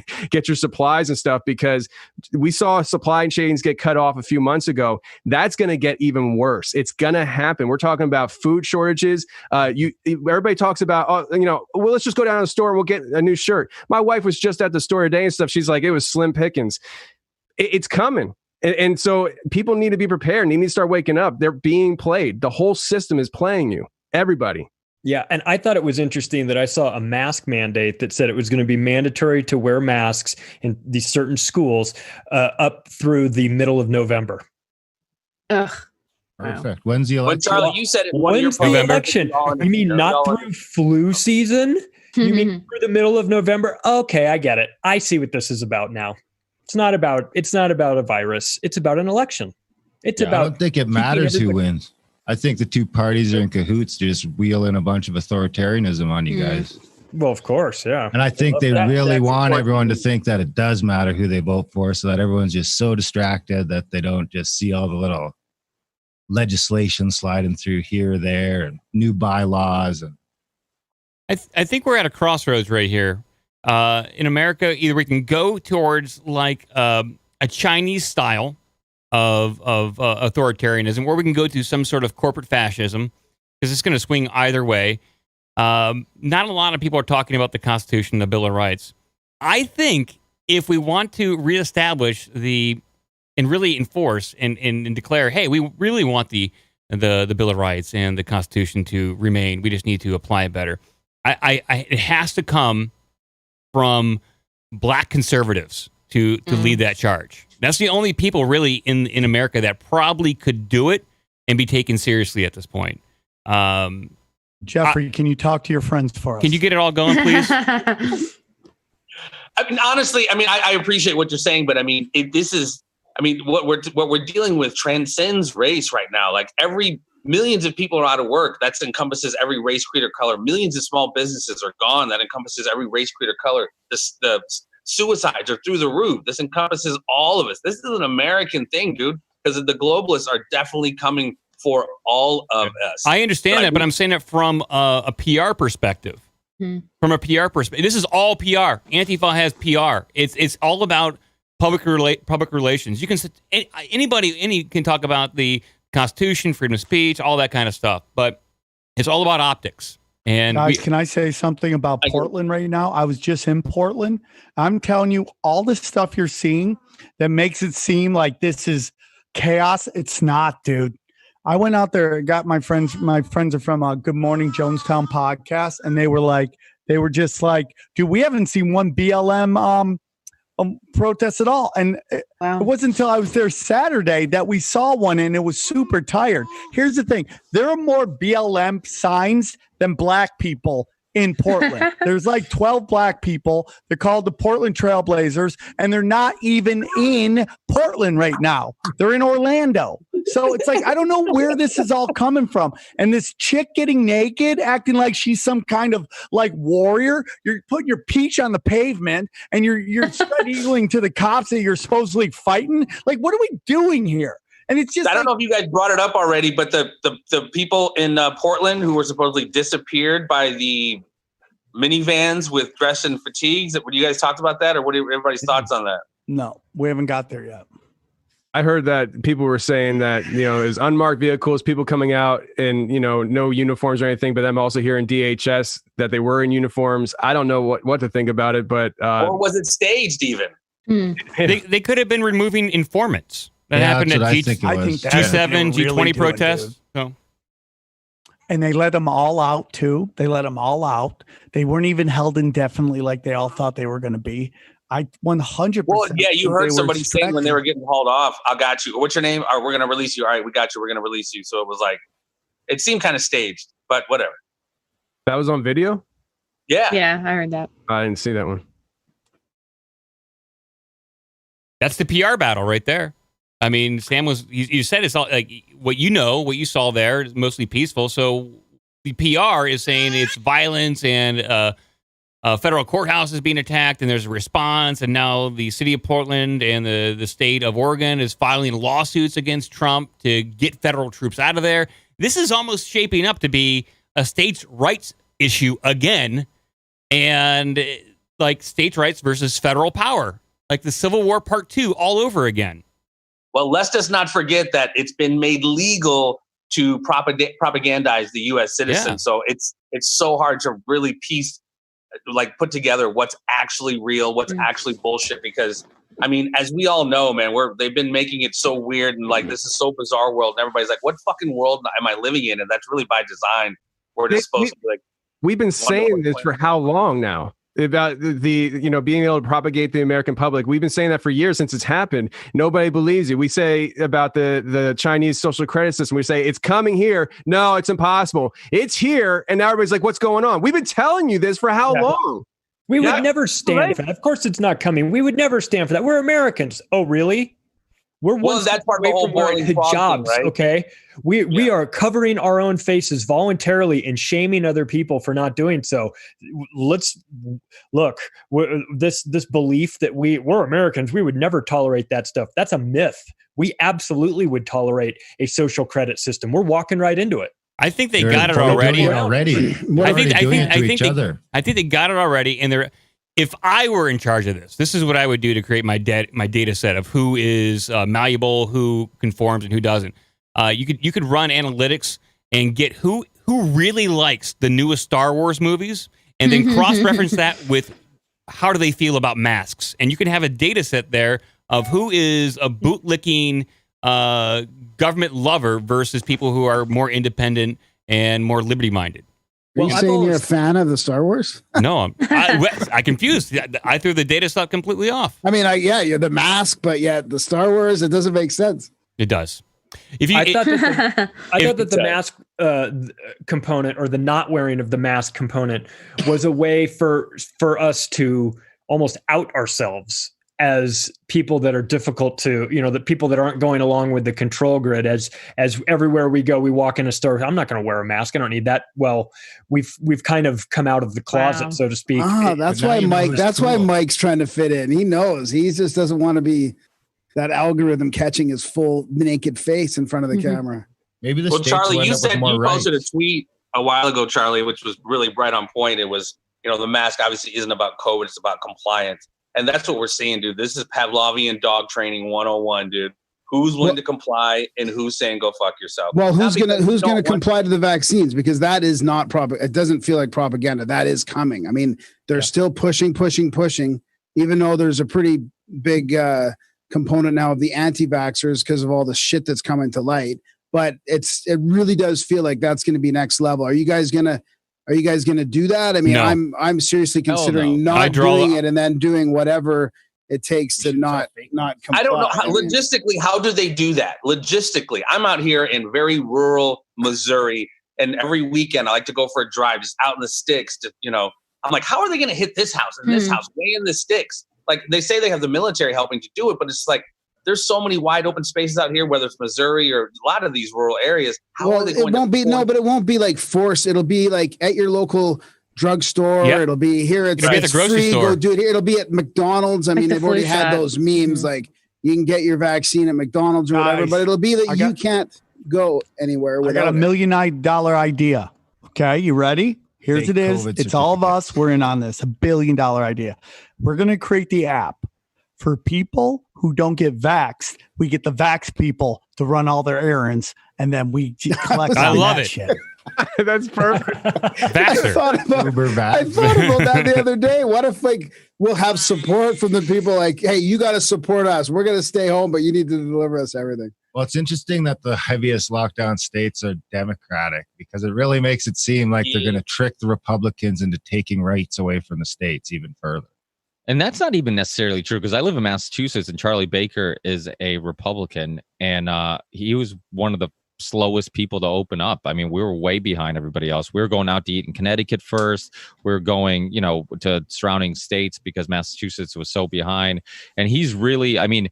supplies and stuff, because we saw supply chains get cut off a few months ago. That's going to get even worse. It's going to happen. We're talking about food shortages. Everybody talks about, well, let's just go down to the store and we'll get a new shirt. My wife was just at the store today and stuff. She's like, it was slim pickings. It's coming. And so people need to be prepared. They need to start waking up. They're being played. The whole system is playing you. Everybody. Yeah. And I thought it was interesting that I saw a mask mandate that said it was going to be mandatory to wear masks in these certain schools up through the middle of November. Ugh. Perfect. When's the election? Charlie, you said it. When's the election? You mean not through flu season? You mean through the middle of November? Okay, I get it. I see what this is about now. It's not about a virus. It's about an election. It's about. I don't think it matters who wins. I think the two parties are in cahoots to just wheel in a bunch of authoritarianism on you guys. Well, of course, yeah. And I think they really want everyone to think that it does matter who they vote for, so that everyone's just so distracted that they don't just see all the little legislation sliding through here or there and new bylaws. And I think we're at a crossroads right here. In America, either we can go towards like a Chinese style of authoritarianism, or we can go to some sort of corporate fascism, because it's going to swing either way. Not a lot of people are talking about the Constitution, the Bill of Rights. I think if we want to reestablish and really enforce and declare, hey, we really want the Bill of Rights and the Constitution to remain, we just need to apply it better. It has to come from black conservatives to lead that charge. That's the only people really in America that probably could do it and be taken seriously at this point. Jeffrey, can you talk to your friends for us? Can you get it all going, please? I mean, honestly, I mean, I appreciate what you're saying, but I mean, what we're dealing with transcends race right now. Like millions of people are out of work. That encompasses every race, creed, or color. Millions of small businesses are gone. That encompasses every race, creed, or color. The suicides are through the roof. This encompasses all of us. This is an American thing, dude, because the globalists are definitely coming for all of us. I understand that, but I'm saying it from a PR perspective. From a PR perspective, this is all PR. Antifa has PR. It's all about public relations. You can anybody can talk about the Constitution, freedom of speech, all that kind of stuff, but it's all about optics. And guys, can I say something about Portland right now? I was just in Portland. I'm telling you, all the stuff you're seeing that makes it seem like this is chaos. It's not, dude. I went out there and got my friends. My friends are from Good Morning Jonestown podcast, and they were just like, dude, we haven't seen one BLM protest at all. And it wasn't until I was there Saturday that we saw one, and it was super tired. Here's the thing. There are more BLM signs than black people in Portland. There's like 12 black people. They're called the Portland Trailblazers, and they're not even in Portland right now. They're in Orlando. So it's like, I don't know where this is all coming from. And this chick getting naked, acting like she's some kind of like warrior. You're putting your peach on the pavement, and you're spread eagling to the cops that you're supposedly fighting. Like, what are we doing here? And it's just, I don't know if you guys brought it up already, but the people in Portland who were supposedly disappeared by the minivans with dress and fatigues, were you guys talked about that, or what are everybody's thoughts on that? No, we haven't got there yet. I heard that people were saying that, it was unmarked vehicles, people coming out in, no uniforms or anything, but them also hearing DHS that they were in uniforms. I don't know what to think about it, but or was it staged even? They could have been removing informants. That happened at G7, G20 protests. So. And they let them all out too. They let them all out. They weren't even held indefinitely like they all thought they were going to be. I 100%. Well, yeah, you heard somebody saying when they were getting hauled off, "I got you." What's your name? We're going to release you. All right, we got you. We're going to release you. So it was like, it seemed kind of staged, but whatever. That was on video? Yeah. Yeah, I heard that. I didn't see that one. That's the PR battle right there. I mean, Sam you said it's all like what you saw there is mostly peaceful. So the PR is saying it's violence and a federal courthouse is being attacked, and there's a response. And now the city of Portland and the state of Oregon is filing lawsuits against Trump to get federal troops out of there. This is almost shaping up to be a states' rights issue again, and like states' rights versus federal power, like the Civil War Part 2 all over again. Well, let's just not forget that it's been made legal to propagandize the U.S. citizen. Yeah. So it's so hard to really put together what's actually real, what's actually bullshit. Because I mean, as we all know, man, they've been making it so weird and like this is so bizarre world, and everybody's like, "What fucking world am I living in?" And that's really by design. Where it's supposed to be like. We've been saying this for how long now? About the being able to propagate the American public. We've been saying that for years since it's happened. Nobody believes you. We say about the Chinese social credit system, we say it's coming here. No, it's impossible. It's here, and now everybody's like, what's going on? We've been telling you this for how long? We would never stand for that. Of course it's not coming. We would never stand for that. We're Americans. Oh, really? We're one step that's part of the away whole from wearing boiling frog thing, hijabs, right? okay? We are covering our own faces voluntarily and shaming other people for not doing so. Let's look, this belief that we're Americans, we would never tolerate that stuff. That's a myth. We absolutely would tolerate a social credit system. We're walking right into it. I think they got it already. I think they got it already, and if I were in charge of this is what I would do to create my data set of who is malleable, who conforms, and who doesn't. You could run analytics and get who really likes the newest Star Wars movies, and then cross-reference that with how do they feel about masks, and you can have a data set there of who is a bootlicking government lover versus people who are more independent and more liberty-minded. Are you saying you're a fan of the Star Wars? No, I confused. I threw the data stuff completely off. I mean, you're the mask, but yet the Star Wars, it doesn't make sense. It does. I thought that the mask component, or the not wearing of the mask component, was a way for us to almost out ourselves as people that are difficult to, the people that aren't going along with the control grid. As everywhere we go, we walk in a store, I'm not going to wear a mask. I don't need that. Well, we've kind of come out of the closet, so to speak. That's why Mike's trying to fit in. He knows. He just doesn't want to be that algorithm catching his full naked face in front of the camera. Maybe the Charlie, you said you posted a tweet a while ago, Charlie, which was really right on point. It was, the mask obviously isn't about COVID, it's about compliance. And that's what we're seeing, dude. This is Pavlovian dog training 101, dude. Who's willing to comply and who's saying go fuck yourself? Well, who's gonna comply to the vaccines? Because that is not it doesn't feel like propaganda. That is coming. I mean, they're still pushing, even though there's a pretty big component now of the anti-vaxxers because of all the shit that's coming to light. But it really does feel like that's going to be next level. Are you guys gonna do that? I mean, no. I'm seriously considering not doing it and then doing whatever it takes to not comply. I don't know logistically, how do they do that? Logistically, I'm out here in very rural Missouri, and every weekend I like to go for a drive just out in the sticks I'm like, how are they going to hit this house and this house way in the sticks? Like, they say they have the military helping to do it, but it's like there's so many wide open spaces out here, whether it's Missouri or a lot of these rural areas. How are they going but it won't be like forced. It'll be like at your local drugstore. Yep. It'll be here. It's at the grocery free. store. Go do it here. It'll be at McDonald's. I mean, they've already had those memes. Like, you can get your vaccine at McDonald's or whatever, but it'll be that you can't go anywhere. I got $1 million idea. Okay, you ready? Here's it is. It's all of us. We're in on this. $1 billion idea. We're going to create the app for people who don't get vaxxed. We get the vax people to run all their errands, and then we collect I on love that it. shit. That's perfect. I thought about that the other day. What if we'll have support from the people like, hey, you got to support us. We're going to stay home, but you need to deliver us everything. Well, it's interesting that the heaviest lockdown states are Democratic, because it really makes it seem like they're going to trick the Republicans into taking rights away from the states even further. And that's not even necessarily true, because I live in Massachusetts and Charlie Baker is a Republican, and he was one of the slowest people to open up. I mean, we were way behind everybody else. We were going out to eat in Connecticut first. We were going, to surrounding states because Massachusetts was so behind. And he's really, I mean,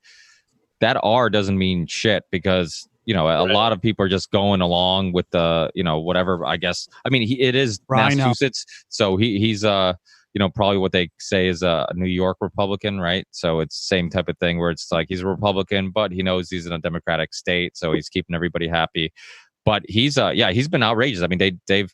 that R doesn't mean shit, because, a lot of people are just going along with the, whatever, I guess. I mean, it is Massachusetts. So he's probably what they say is a New York Republican, right? So it's the same type of thing where it's like he's a Republican, but he knows he's in a Democratic state, so he's keeping everybody happy. But he's been outrageous. I mean, they've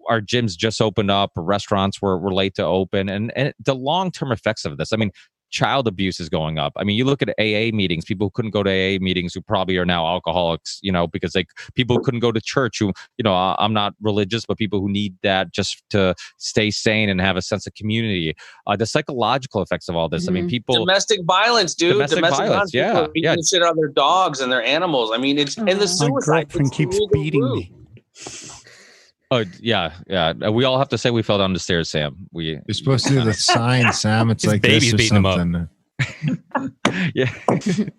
our gyms just opened up, restaurants were late to open, and the long-term effects of this. I mean, child abuse is going up. I mean, you look at AA meetings, people who couldn't go to AA meetings who probably are now alcoholics, because people who couldn't go to church who, I'm not religious, but people who need that just to stay sane and have a sense of community. The psychological effects of all this. I mean, domestic violence, dude. Domestic violence. Yeah. People are beating the shit out of their dogs and their animals. I mean, it's and the suicide. My girlfriend keeps beating me. Oh, yeah. We all have to say we fell down the stairs, Sam. You're supposed to do the sign, Sam. It's like baby's this or beating something. Yeah.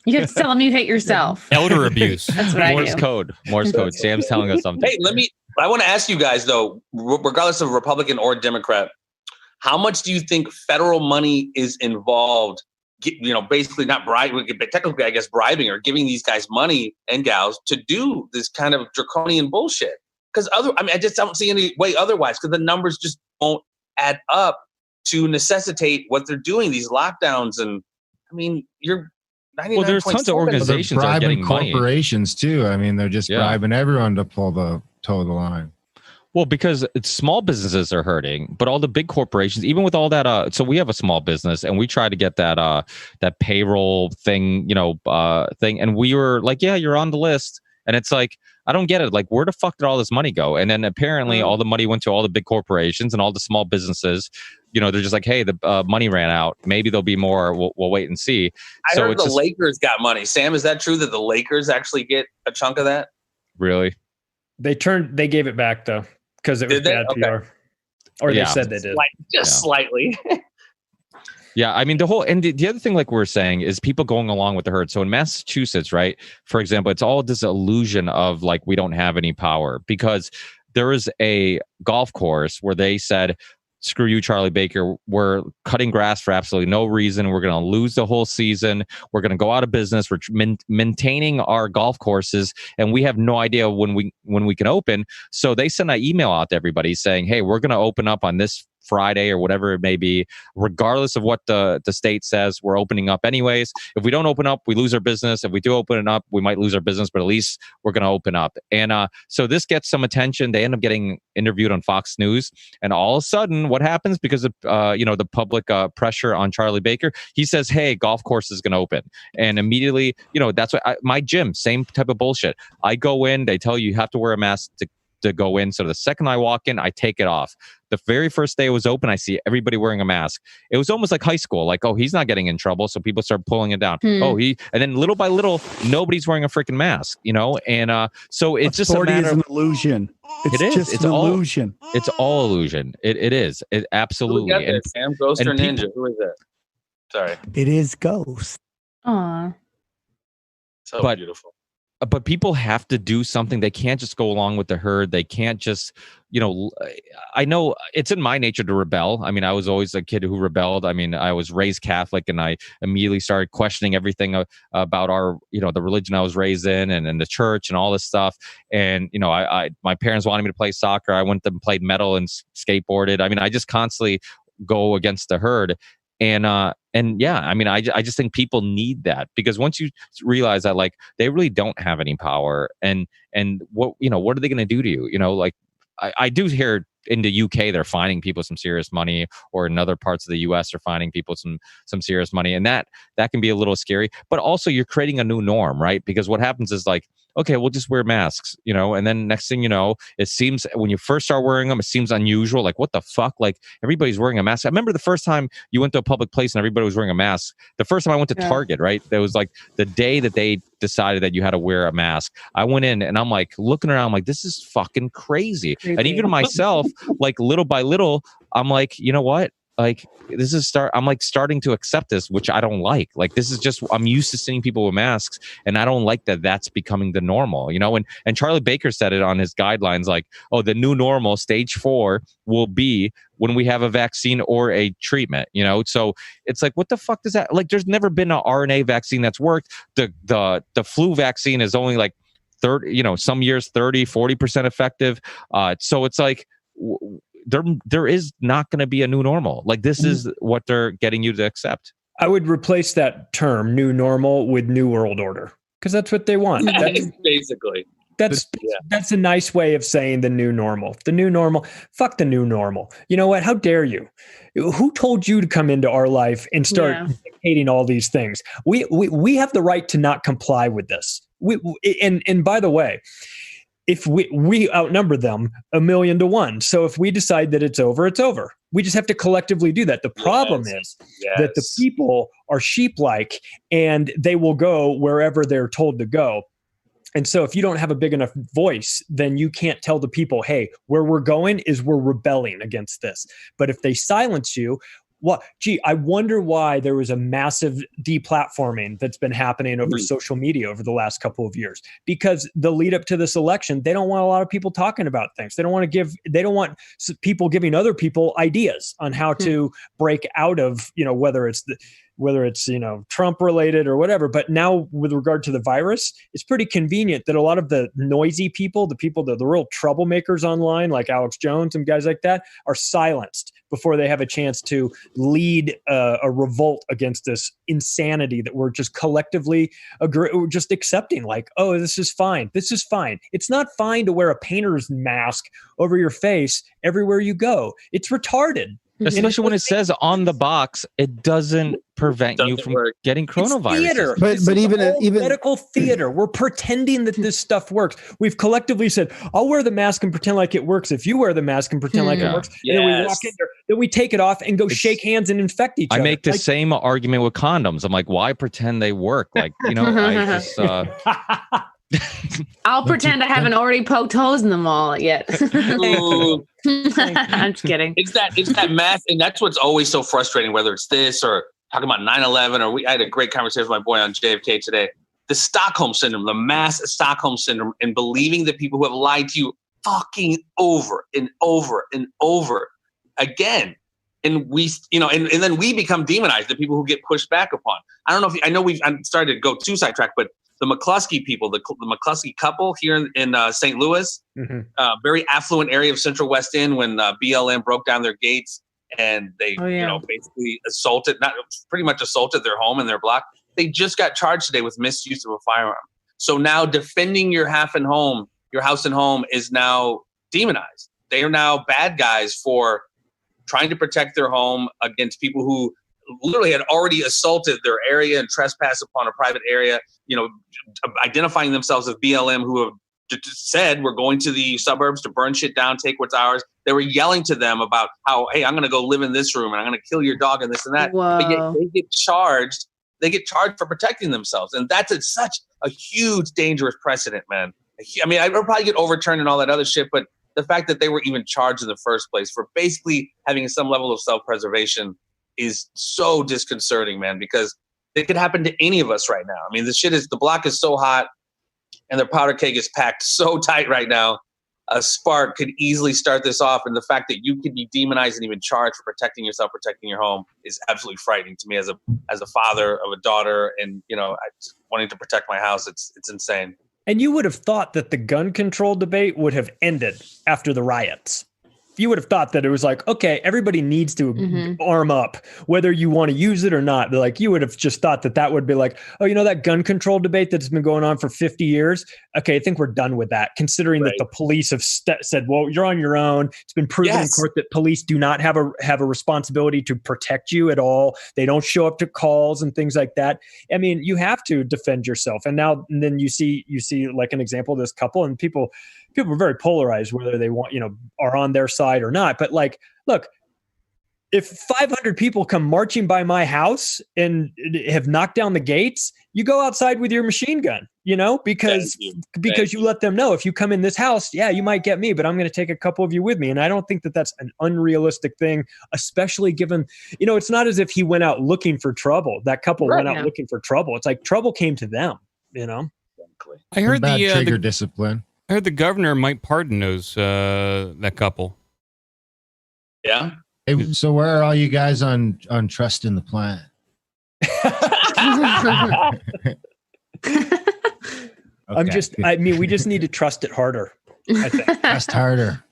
You have to tell them you hate yourself. Elder abuse. That's what Morse I do. Morse code. Sam's telling us something. Hey, I want to ask you guys, though, regardless of Republican or Democrat, how much do you think federal money is involved basically not bribing, but technically, I guess, bribing or giving these guys money and gals to do this kind of draconian bullshit. Because I just don't see any way otherwise, because the numbers just won't add up to necessitate what they're doing, these lockdowns. And I mean, you're 99. Well, there's tons of organizations they're are bribing getting money. corporations too. I mean, they're just bribing everyone to toe the line. Well, because small businesses are hurting, but all the big corporations, even with all that, so we have a small business and we try to get that payroll thing, thing, and we were like, yeah, you're on the list, and it's like, I don't get it. Like, where the fuck did all this money go? And then apparently all the money went to all the big corporations, and all the small businesses, they're just like, hey, the money ran out. Maybe there'll be more. We'll wait and see. I heard the Lakers got money. Sam, is that true that the Lakers actually get a chunk of that? Really? They gave it back though, because it was bad PR. Or they said they did. Slightly. Yeah, I mean, the other thing, like we're saying, is people going along with the herd. So in Massachusetts, right, for example, it's all this illusion of like, we don't have any power, because there is a golf course where they said, screw you, Charlie Baker, we're cutting grass for absolutely no reason. We're going to lose the whole season. We're going to go out of business. We're maintaining our golf courses, and we have no idea when we can open. So they send an email out to everybody saying, hey, we're going to open up on this Friday or whatever it may be, regardless of what the state says. We're opening up anyways. If we don't open up, we lose our business. If we do open it up, we might lose our business, but at least we're going to open up. And so this gets some attention. They end up getting interviewed on Fox News, and all of a sudden, what happens, because of the public pressure on Charlie Baker, he says, hey, golf course is going to open, and immediately, that's what my gym, same type of bullshit. I go in, they tell you have to wear a mask to go in. So the second I walk in, I take it off. The very first day it was open, I see everybody wearing a mask. It was almost like high school. Like, oh, he's not getting in trouble, so people start pulling it down. And then little by little, nobody's wearing a freaking mask, And so it's just a matter of an illusion. It's an illusion. It's all illusion. It is. It absolutely. Who got that, Sam? Ghost or Ninja? Who is that? Sorry. It is Ghost. Aw. So beautiful. But people have to do something. They can't just go along with the herd. They can't just, I know it's in my nature to rebel. I mean, I was always a kid who rebelled. I mean, I was raised Catholic, and I immediately started questioning everything about our, the religion I was raised in, and the church and all this stuff. And, my parents wanted me to play soccer. I went and played metal and skateboarded. I mean, I just constantly go against the herd. And yeah, I mean, I just think people need that, because once you realize that, like, they really don't have any power, and what are they going to do to you? Like, I do hear in the UK they're fining people some serious money, or in other parts of the US they're fining people some serious money, and that can be a little scary. But also, you're creating a new norm, right? Because what happens is, like, okay, we'll just wear masks, and then next thing you know, it seems, when you first start wearing them, it seems unusual. Like, what the fuck? Like, everybody's wearing a mask. I remember the first time you went to a public place and everybody was wearing a mask. The first time I went to Target, right? That was like the day that they decided that you had to wear a mask. I went in and I'm like looking around, I'm like, this is fucking crazy. And even myself, like, little by little, I'm like, you know what? Like, I'm like starting to accept this, which I don't like. Like, this is just, I'm used to seeing people with masks, and I don't like that that's becoming the normal, and Charlie Baker said it on his guidelines, like, oh, the new normal, stage 4, will be when we have a vaccine or a treatment, so it's like, what the fuck does that, like, there's never been an RNA vaccine that's worked. The flu vaccine is only like 30, some years 30-40% effective. So it's like, there is not going to be a new normal. Like, this is what they're getting you to accept. I would replace that term "new normal" with "new world order," because that's what they want. That's, basically. That's a nice way of saying the new normal. The new normal. Fuck the new normal. You know what? How dare you? Who told you to come into our life and start dictating all these things? We have the right to not comply with this. And by the way, if we outnumber them 1,000,000 to 1. So if we decide that it's over, it's over. We just have to collectively do that. The problem is that the people are sheep-like, and they will go wherever they're told to go. And so if you don't have a big enough voice, then you can't tell the people, hey, where we're going is we're rebelling against this. But if they silence you, I wonder why there was a massive deplatforming that's been happening over social media over the last couple of years, because the lead up to this election, they don't want a lot of people talking about things. They don't want people giving other people ideas on how to break out of, whether it's whether it's, Trump related or whatever. But now with regard to the virus, it's pretty convenient that a lot of the noisy people, the real troublemakers online, like Alex Jones and guys like that, are silenced before they have a chance to lead a revolt against this insanity that we're just collectively we're just accepting. Like, oh, this is fine. This is fine. It's not fine to wear a painter's mask over your face everywhere you go. It's retarded. Especially when it says on the box, it doesn't prevent you from getting coronavirus. Theater. But even medical theater, we're pretending that this stuff works. We've collectively said, "I'll wear the mask and pretend like it works." If you wear the mask and pretend like it works, and then we walk in there, then we take it off and go shake hands and infect each other. I make the same argument with condoms. I'm like, why pretend they work? Like, I just. I'll pretend I haven't already poked holes in them all yet. I'm just kidding. It's that math, and that's what's always so frustrating. Whether it's this or talking about 9/11, or I had a great conversation with my boy on JFK today. The Stockholm syndrome, the mass Stockholm syndrome, and believing that people who have lied to you fucking over and over and over again. And we, and then we become demonized, the people who get pushed back upon. I don't know if I know I'm started to go too sidetracked, but the McCluskey people, the McCluskey couple here in St. Louis, very affluent area of Central West End, when BLM broke down their gates and they, basically pretty much assaulted their home and their block. They just got charged today with misuse of a firearm. So now defending your house and home is now demonized. They are now bad guys for trying to protect their home against people who literally had already assaulted their area and trespassed upon a private area, identifying themselves as BLM, who have said, we're going to the suburbs to burn shit down, take what's ours. They were yelling to them about how, hey, I'm going to go live in this room and I'm going to kill your dog and this and that. Whoa. But yet they get charged. They get charged for protecting themselves. And that's such a huge, dangerous precedent, man. I mean, I would probably get overturned and all that other shit, but the fact that they were even charged in the first place for basically having some level of self-preservation is so disconcerting, man, because it could happen to any of us right now. I mean, the block is so hot and the powder keg is packed so tight right now. A spark could easily start this off. And the fact that you could be demonized and even charged for protecting yourself, protecting your home is absolutely frightening to me as a father of a daughter and, wanting to protect my house. It's insane. And you would have thought that the gun control debate would have ended after the riots. You would have thought that it was like, okay, everybody needs to arm up, whether you want to use it or not. Like, you would have just thought that would be like, oh, that gun control debate that's been going on for 50 years. Okay, I think we're done with that, considering that the police have said, well, you're on your own. It's been proven in court that police do not have a responsibility to protect you at all. They don't show up to calls and things like that. I mean, you have to defend yourself. And then you see like an example of this couple, and people are very polarized whether they want, are on their side or not. But like, look, if 500 people come marching by my house and have knocked down the gates, you go outside with your machine gun, because you let them know, if you come in this house, you might get me, but I'm going to take a couple of you with me. And I don't think that that's an unrealistic thing, especially given, it's not as if he went out looking for trouble. That couple went out looking for trouble. It's like trouble came to them, I heard trigger discipline. I heard the governor might pardon that couple. Yeah. Hey, so where are all you guys on trust in the plan? We just need to trust it harder. I think. Trust harder.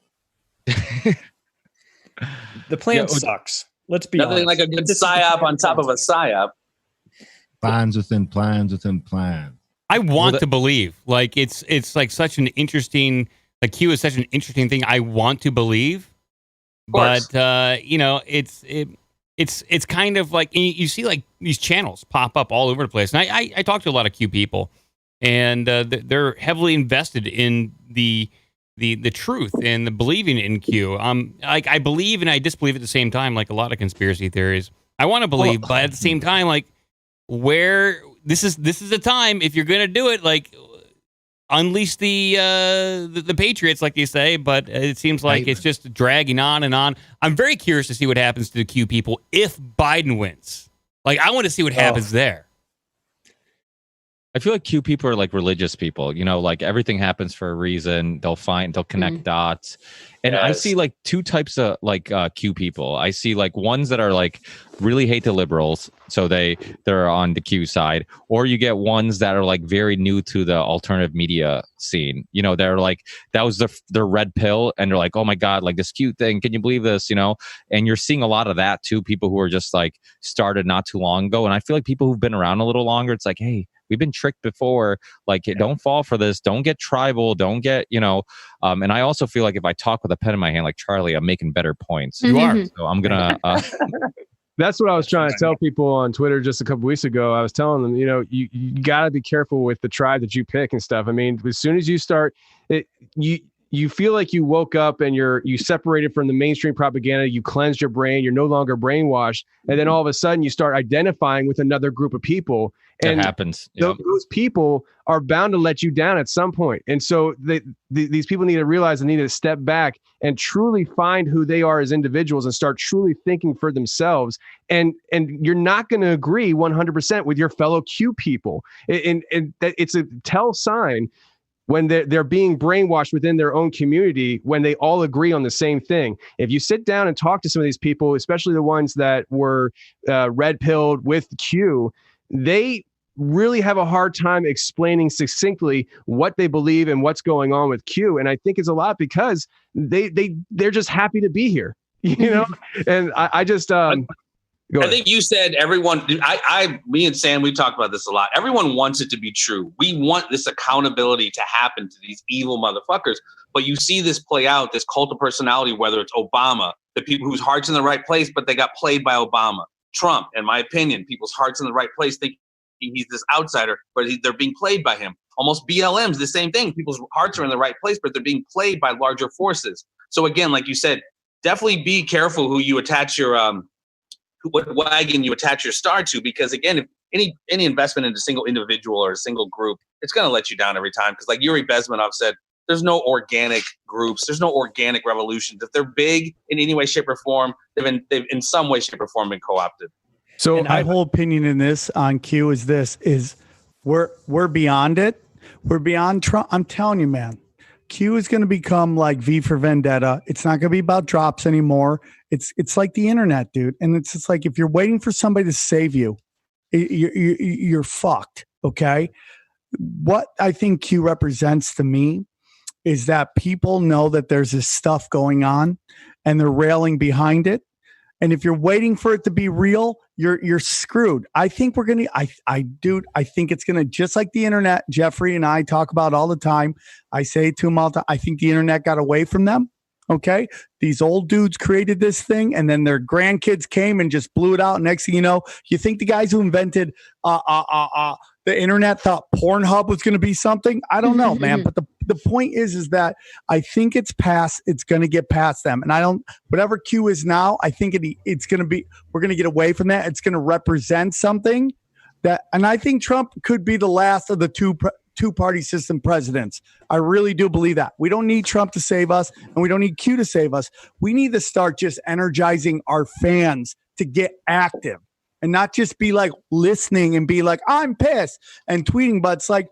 The plan sucks. Let's be nothing honest. like a good psyop on top of a psyop. Plans within plans within plans. I want to believe, like it's like such an interesting, like Q is such an interesting thing. I want to believe, but it's kind of like you see like these channels pop up all over the place, and I talk to a lot of Q people, and they're heavily invested in the truth and the believing in Q. Like I believe and I disbelieve at the same time, like a lot of conspiracy theories. I want to believe, but at the same time, like where. This is the time, if you're gonna do it, like unleash the Patriots, like you say. But it seems like it's just dragging on and on. I'm very curious to see what happens to the Q people if Biden wins. Like I want to see what happens there. I feel like Q people are like religious people, you know, like everything happens for a reason. They'll connect dots. And I see like two types of like Q people. I see like ones that are like really hate the liberals. So they're on the Q side, or you get ones that are like very new to the alternative media scene. You know, they're like, that was their red pill. And they're like, oh my God, like this Q thing. Can you believe this? You know, and you're seeing a lot of that too. People who are just like started not too long ago. And I feel like people who've been around a little longer, it's like, hey, we've been tricked before. Like, don't fall for this. Don't get tribal. Don't get, you know. And I also feel like if I talk with a pen in my hand, like Charlie, I'm making better points. You are. So I'm gonna. That's what I was trying to tell people on Twitter just a couple weeks ago. I was telling them, you know, you got to be careful with the tribe that you pick and stuff. I mean, as soon as you start, you feel like you woke up and you separated from the mainstream propaganda. You cleansed your brain. You're no longer brainwashed. And then all of a sudden you start identifying with another group of people. And that happens. Those people are bound to let you down at some point. And so these people need to realize they need to step back and truly find who they are as individuals and start truly thinking for themselves. And you're not going to agree 100% with your fellow Q people. And that it's a tell sign when they're being brainwashed within their own community, when they all agree on the same thing. If you sit down and talk to some of these people, especially the ones that were red-pilled with Q, they really have a hard time explaining succinctly what they believe and what's going on with Q. And I think it's a lot because they're just happy to be here, you know? And I just... I think you said everyone, me and Sam, we talked about this a lot. Everyone wants it to be true. We want this accountability to happen to these evil motherfuckers. But you see this play out, this cult of personality, whether it's Obama, the people whose heart's in the right place, but they got played by Obama. Trump, in my opinion, people's heart's in the right place. He's this outsider, but they're being played by him. Almost BLM's the same thing. People's hearts are in the right place, but they're being played by larger forces. So again, like you said, definitely be careful who you attach your what wagon you attach your star to, because again, if any investment in a single individual or a single group, it's going to let you down every time. Because like Yuri Bezmenov said, there's no organic groups, there's no organic revolutions. If they're big in any way, shape, or form, they've in some way, shape, or form been co-opted. So my whole opinion in this on Q is we're beyond it. We're beyond Trump. I'm telling you, man. Q is going to become like V for Vendetta. It's not going to be about drops anymore. It's like the internet, dude. And it's just like if you're waiting for somebody to save you, you're fucked. Okay. What I think Q represents to me is that people know that there's this stuff going on and they're railing behind it. And if you're waiting for it to be real, you're screwed. I think we're going to, I think it's going to, just like the internet, Jeffrey and I talk about all the time. I say to him all the time, I think the internet got away from them. Okay. These old dudes created this thing and then their grandkids came and just blew it out. Next thing you know, you think the guys who invented, the internet thought Pornhub was going to be something? I don't know, man. But the point is that I think it's going to get past them. And whatever Q is now, I think it's going to be, we're going to get away from that. It's going to represent something and I think Trump could be the last of the two-party system presidents. I really do believe that. We don't need Trump to save us and we don't need Q to save us. We need to start just energizing our fans to get active. And not just be like listening and be like, I'm pissed and tweeting, but it's like,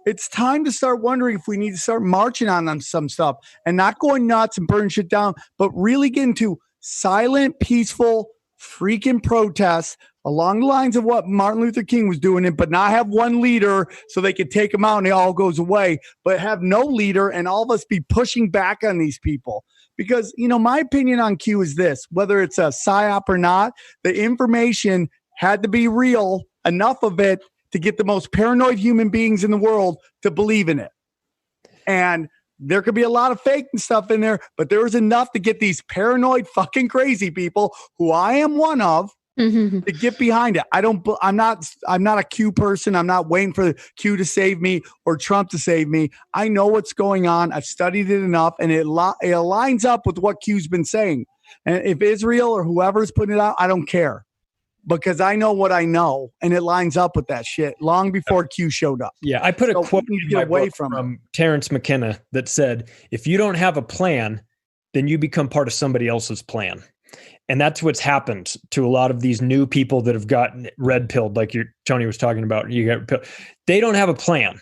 it's time to start wondering if we need to start marching on some stuff and not going nuts and burning shit down, but really get into silent, peaceful, freaking protests along the lines of what Martin Luther King was doing, but not have one leader so they could take them out and it all goes away, but have no leader and all of us be pushing back on these people. Because, you know, my opinion on Q is this, whether it's a psyop or not, the information had to be real, enough of it to get the most paranoid human beings in the world to believe in it. And there could be a lot of fake stuff in there, but there was enough to get these paranoid fucking crazy people, who I am one of, to get behind it. I'm not a Q person. I'm not waiting for Q to save me or Trump to save me. I know what's going on. I've studied it enough, and it lines up with what Q's been saying. And if Israel or whoever's putting it out, I don't care, because I know what I know, and it lines up with that shit long before Q showed up. Yeah, I put a quote in my book from Terrence McKenna that said, if you don't have a plan, then you become part of somebody else's plan. And that's what's happened to a lot of these new people that have gotten red pilled, like Tony was talking about. They don't have a plan.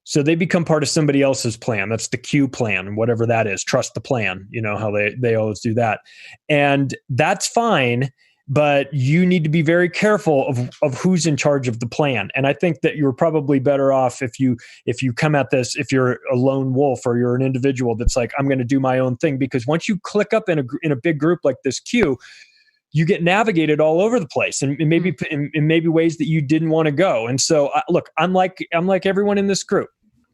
So they become part of somebody else's plan. That's the Q plan, whatever that is. Trust the plan. You know how they always do that. And that's fine, but you need to be very careful of who's in charge of the plan. And I think that you're probably better off if you come at this, if you're a lone wolf or you're an individual that's like, I'm going to do my own thing. Because once you click up in a big group like this Q, you get navigated all over the place, and maybe in maybe ways that you didn't want to go. And so, look, I'm like everyone in this group.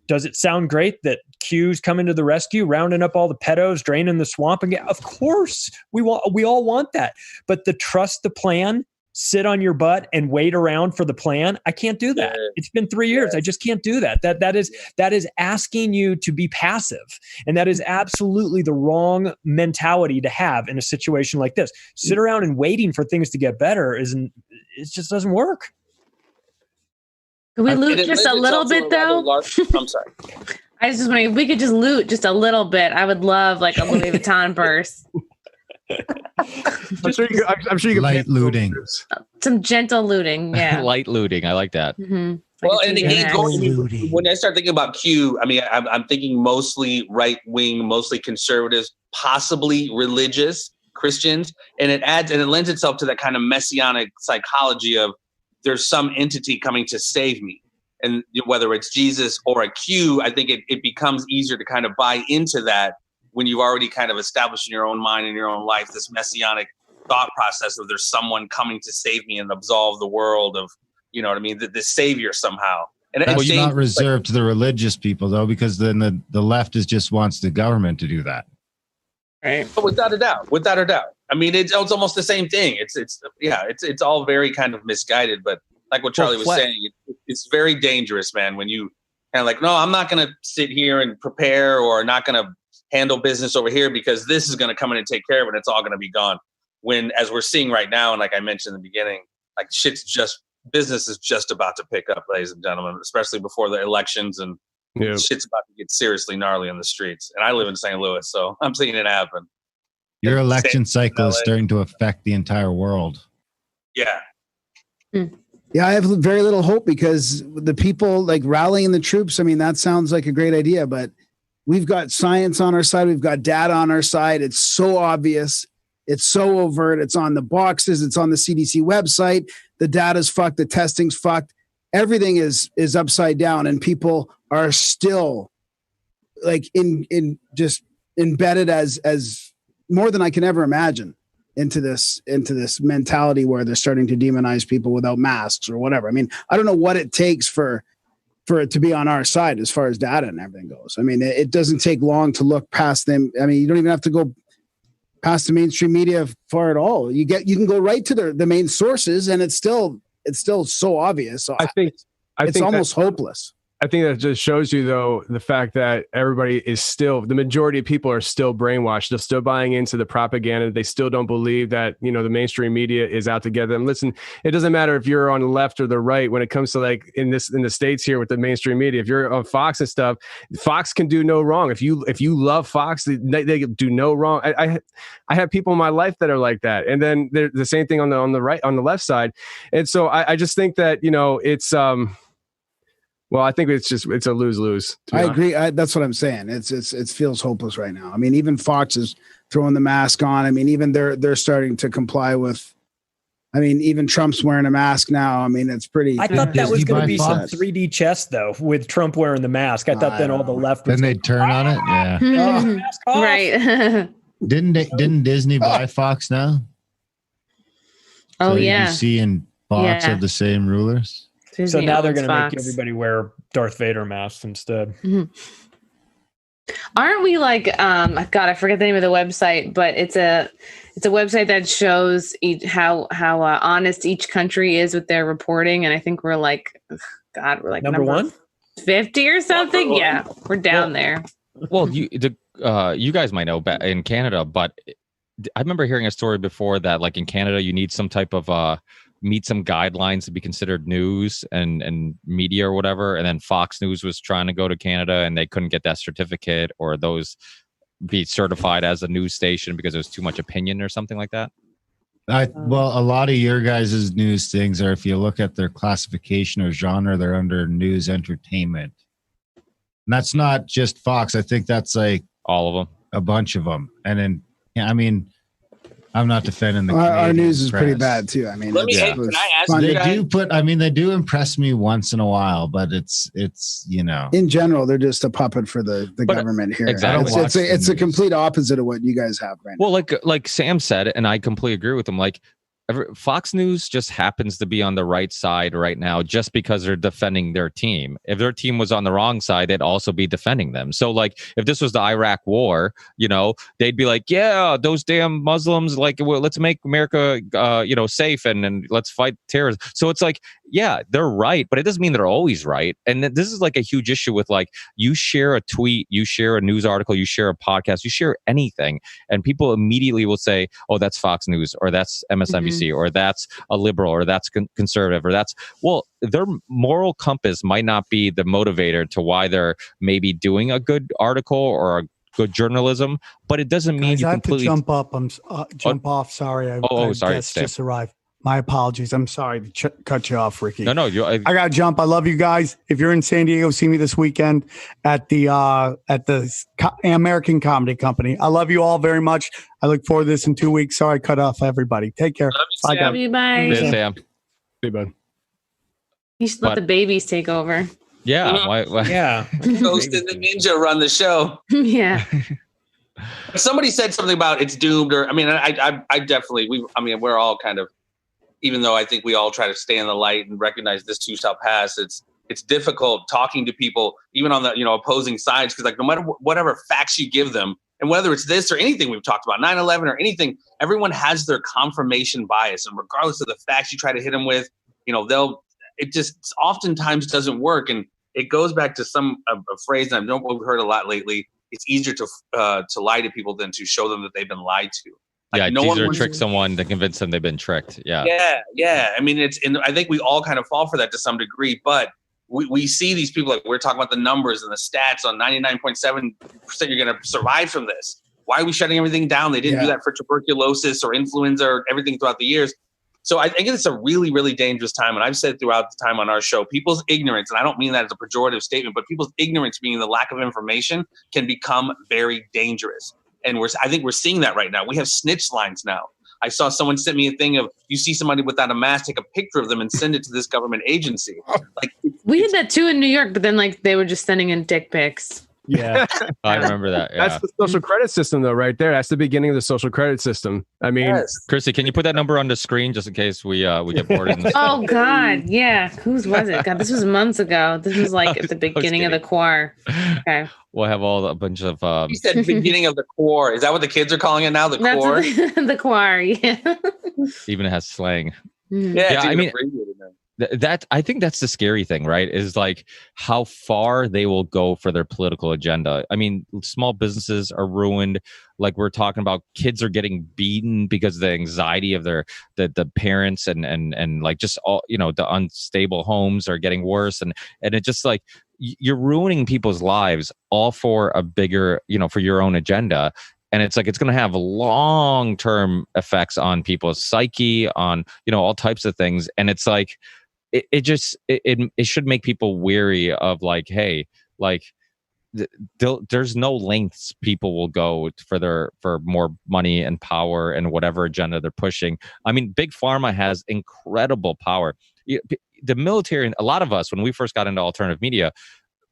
Does it sound great that Q's coming to the rescue, rounding up all the pedos, draining the swamp again? Of course, we all want that. But the trust the plan, sit on your butt and wait around for the plan. I can't do that. It's been 3 years. I just can't do that. That is asking you to be passive. And that is absolutely the wrong mentality to have in a situation like this. Sit around and waiting for things to get better it just doesn't work. Can we loot just a little bit though? I'm sorry. I was just wondering if we could just loot just a little bit. I would love like a Louis Vuitton purse. I'm sure you can light looting. Some gentle looting. Yeah. Light looting. I like that. Mm-hmm. Well, and again, when I start thinking about Q, I mean, I'm thinking mostly right wing, mostly conservatives, possibly religious Christians, and it lends itself to that kind of messianic psychology of there's some entity coming to save me. And whether it's Jesus or a Q, I think it becomes easier to kind of buy into that when you've already kind of established in your own mind and your own life this messianic thought process of there's someone coming to save me and absolve the world of, you know what I mean, the savior somehow. And it's not reserved to the religious people though, because then the left just wants the government to do that. Right. But without a doubt. I mean, it's almost the same thing. It's all very kind of misguided. But like what Charlie was saying, it's very dangerous, man. When you kind of like, no, I'm not going to sit here and prepare, or not going to handle business over here because this is going to come in and take care of it. And it's all going to be gone. When, as we're seeing right now, and like I mentioned in the beginning, like business is just about to pick up, ladies and gentlemen, especially before the elections, and shit's about to get seriously gnarly on the streets. And I live in St. Louis, so I'm seeing it happen. Your election cycle is starting to affect the entire world. Yeah. Yeah, I have very little hope because the people like rallying the troops, I mean, that sounds like a great idea, but we've got science on our side. We've got data on our side. It's so obvious. It's so overt. It's on the boxes. It's on the CDC website. The data's fucked. The testing's fucked. Everything is upside down, and people are still like in just embedded as more than I can ever imagine into this mentality where they're starting to demonize people without masks or whatever. I mean, I don't know what it takes for it to be on our side as far as data and everything goes. I mean, it doesn't take long to look past them. I mean, you don't even have to go past the mainstream media far at all. You can go right to the main sources, and it's still so obvious. So I think it's almost hopeless. I think that just shows you, though, the fact that everybody is the majority of people are still brainwashed. They're still buying into the propaganda. They still don't believe that, the mainstream media is out to get them. Listen, it doesn't matter if you're on the left or the right when it comes to like in the States here with the mainstream media. If you're on Fox and stuff, Fox can do no wrong. If you love Fox, they do no wrong. I have people in my life that are like that. And then the same thing on the right, on the left side. And so I just think that, it's, well, I think it's a lose-lose. I agree. That's what I'm saying. It feels hopeless right now. I mean, even Fox is throwing the mask on. I mean, even they're starting to comply with. I mean, even Trump's wearing a mask now. I mean, it's pretty. I thought that was going to be some 3D chess, though, with Trump wearing the mask. I thought then all the left. Then they'd turn on it. Yeah. Right. Didn't Disney buy Fox now? Oh, so yeah. ABC and Fox have the same rulers. So now they're going to make everybody wear Darth Vader masks instead. Mm-hmm. Aren't we like, God, I forget the name of the website, but it's a website that shows how honest each country is with their reporting. And I think we're like, God, we're like number 1? 50 or something. Yeah, we're down there. Well, you guys might know in Canada, but I remember hearing a story before that like in Canada, you need some type of, meet some guidelines to be considered news and media or whatever. And then Fox News was trying to go to Canada and they couldn't get that certificate, or those be certified as a news station because there's too much opinion or something like that? Well, a lot of your guys' news things are, if you look at their classification or genre, they're under news entertainment. And that's not just Fox. I think that's like all of them, a bunch of them. And then, I mean, I'm not defending the our news is press. pretty bad too. I mean, Can I ask They you guys? do put. I mean, they do impress me once in a while, but it's in general, they're just a puppet for the government here. Exactly. It's a complete opposite of what you guys have right now. Well, like Sam said, and I completely agree with him. Like Fox News just happens to be on the right side right now just because they're defending their team. If their team was on the wrong side, they'd also be defending them. So like if this was the Iraq war, they'd be like, yeah, those damn Muslims, like, well, let's make America, safe and let's fight terrorism. So it's like, yeah, they're right, but it doesn't mean they're always right. And this is like a huge issue with like, you share a tweet, you share a news article, you share a podcast, you share anything, and people immediately will say, oh, that's Fox News, or that's MSNBC, or that's a liberal, or that's conservative, or their moral compass might not be the motivator to why they're maybe doing a good article or a good journalism, but it doesn't mean you completely jump up. Jump off. Sorry. Sorry. Just arrived. My apologies. I'm sorry to cut you off, Ricky. No. I got to jump. I love you guys. If you're in San Diego, see me this weekend at the American Comedy Company. I love you all very much. I look forward to this in 2 weeks. Sorry, I cut off everybody. Take care. Love you, bye. Sam. Hey, bud. You should let the babies take over. Yeah. Why? Yeah. Ghost and the Ninja run the show. Yeah. Somebody said something about it's doomed, or I definitely we're all kind of, even though I think we all try to stay in the light and recognize this too shall pass. It's difficult talking to people, even on the opposing sides, because like no matter whatever facts you give them, and whether it's this or anything we've talked about, 9/11 or anything, everyone has their confirmation bias, and regardless of the facts you try to hit them with, it just oftentimes doesn't work, and it goes back to a phrase that we've heard a lot lately. It's easier to lie to people than to show them that they've been lied to. Like, it's easier to trick someone than convince them they've been tricked. Yeah. I mean, I think we all kind of fall for that to some degree, but we see these people, like we're talking about the numbers and the stats on 99.7% you're going to survive from this. Why are we shutting everything down? They didn't do that for tuberculosis or influenza or everything throughout the years. So I think it's a really, really dangerous time. And I've said throughout the time on our show, people's ignorance, and I don't mean that as a pejorative statement, but people's ignorance, meaning the lack of information, can become very dangerous. And I think we're seeing that right now. We have snitch lines now. I saw someone send me a thing of, you see somebody without a mask, take a picture of them and send it to this government agency. Like we did that too in New York, but then like they were just sending in dick pics. Yeah. I remember that. Yeah. That's the social credit system, though, right there. That's the beginning of the social credit system. I mean, Chrissie, can you put that number on the screen just in case we get bored? Oh God, yeah. Whose was it? God, this was months ago. This was like at the beginning of the choir. Okay. We'll have a bunch of. You said beginning of the core. Is that what the kids are calling it now? The core. The choir. Yeah. Even has slang. Yeah. I mean, I think that's the scary thing, right? Is like how far they will go for their political agenda. I mean, small businesses are ruined. Like we're talking about, kids are getting beaten because of the anxiety of the parents and like just all, the unstable homes are getting worse. And it just like, you're ruining people's lives all for a bigger, for your own agenda. And it's like, it's going to have long-term effects on people's psyche, on, all types of things. And it's like, it should make people weary of like, hey, like there's no lengths people will go for more money and power and whatever agenda they're pushing. I mean, big pharma has incredible power. The military, a lot of us, when we first got into alternative media,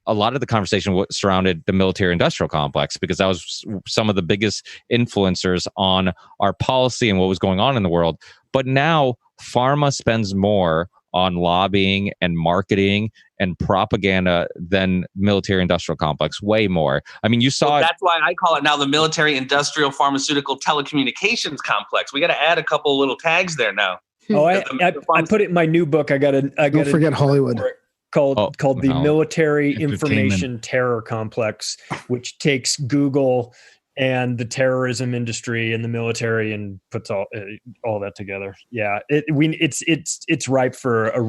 a lot of the conversation surrounded the military industrial complex, because that was some of the biggest influencers on our policy and what was going on in the world. But now pharma spends more on lobbying and marketing and propaganda than military industrial complex, way more. I mean, you saw that's why I call it now the military industrial pharmaceutical telecommunications complex. We got to add a couple little tags there now. Oh, I put it in my new book. Don't forget Hollywood. Called the Military Information Terror Complex, which takes Google and the terrorism industry and the military and puts all that together. Yeah, it's ripe for a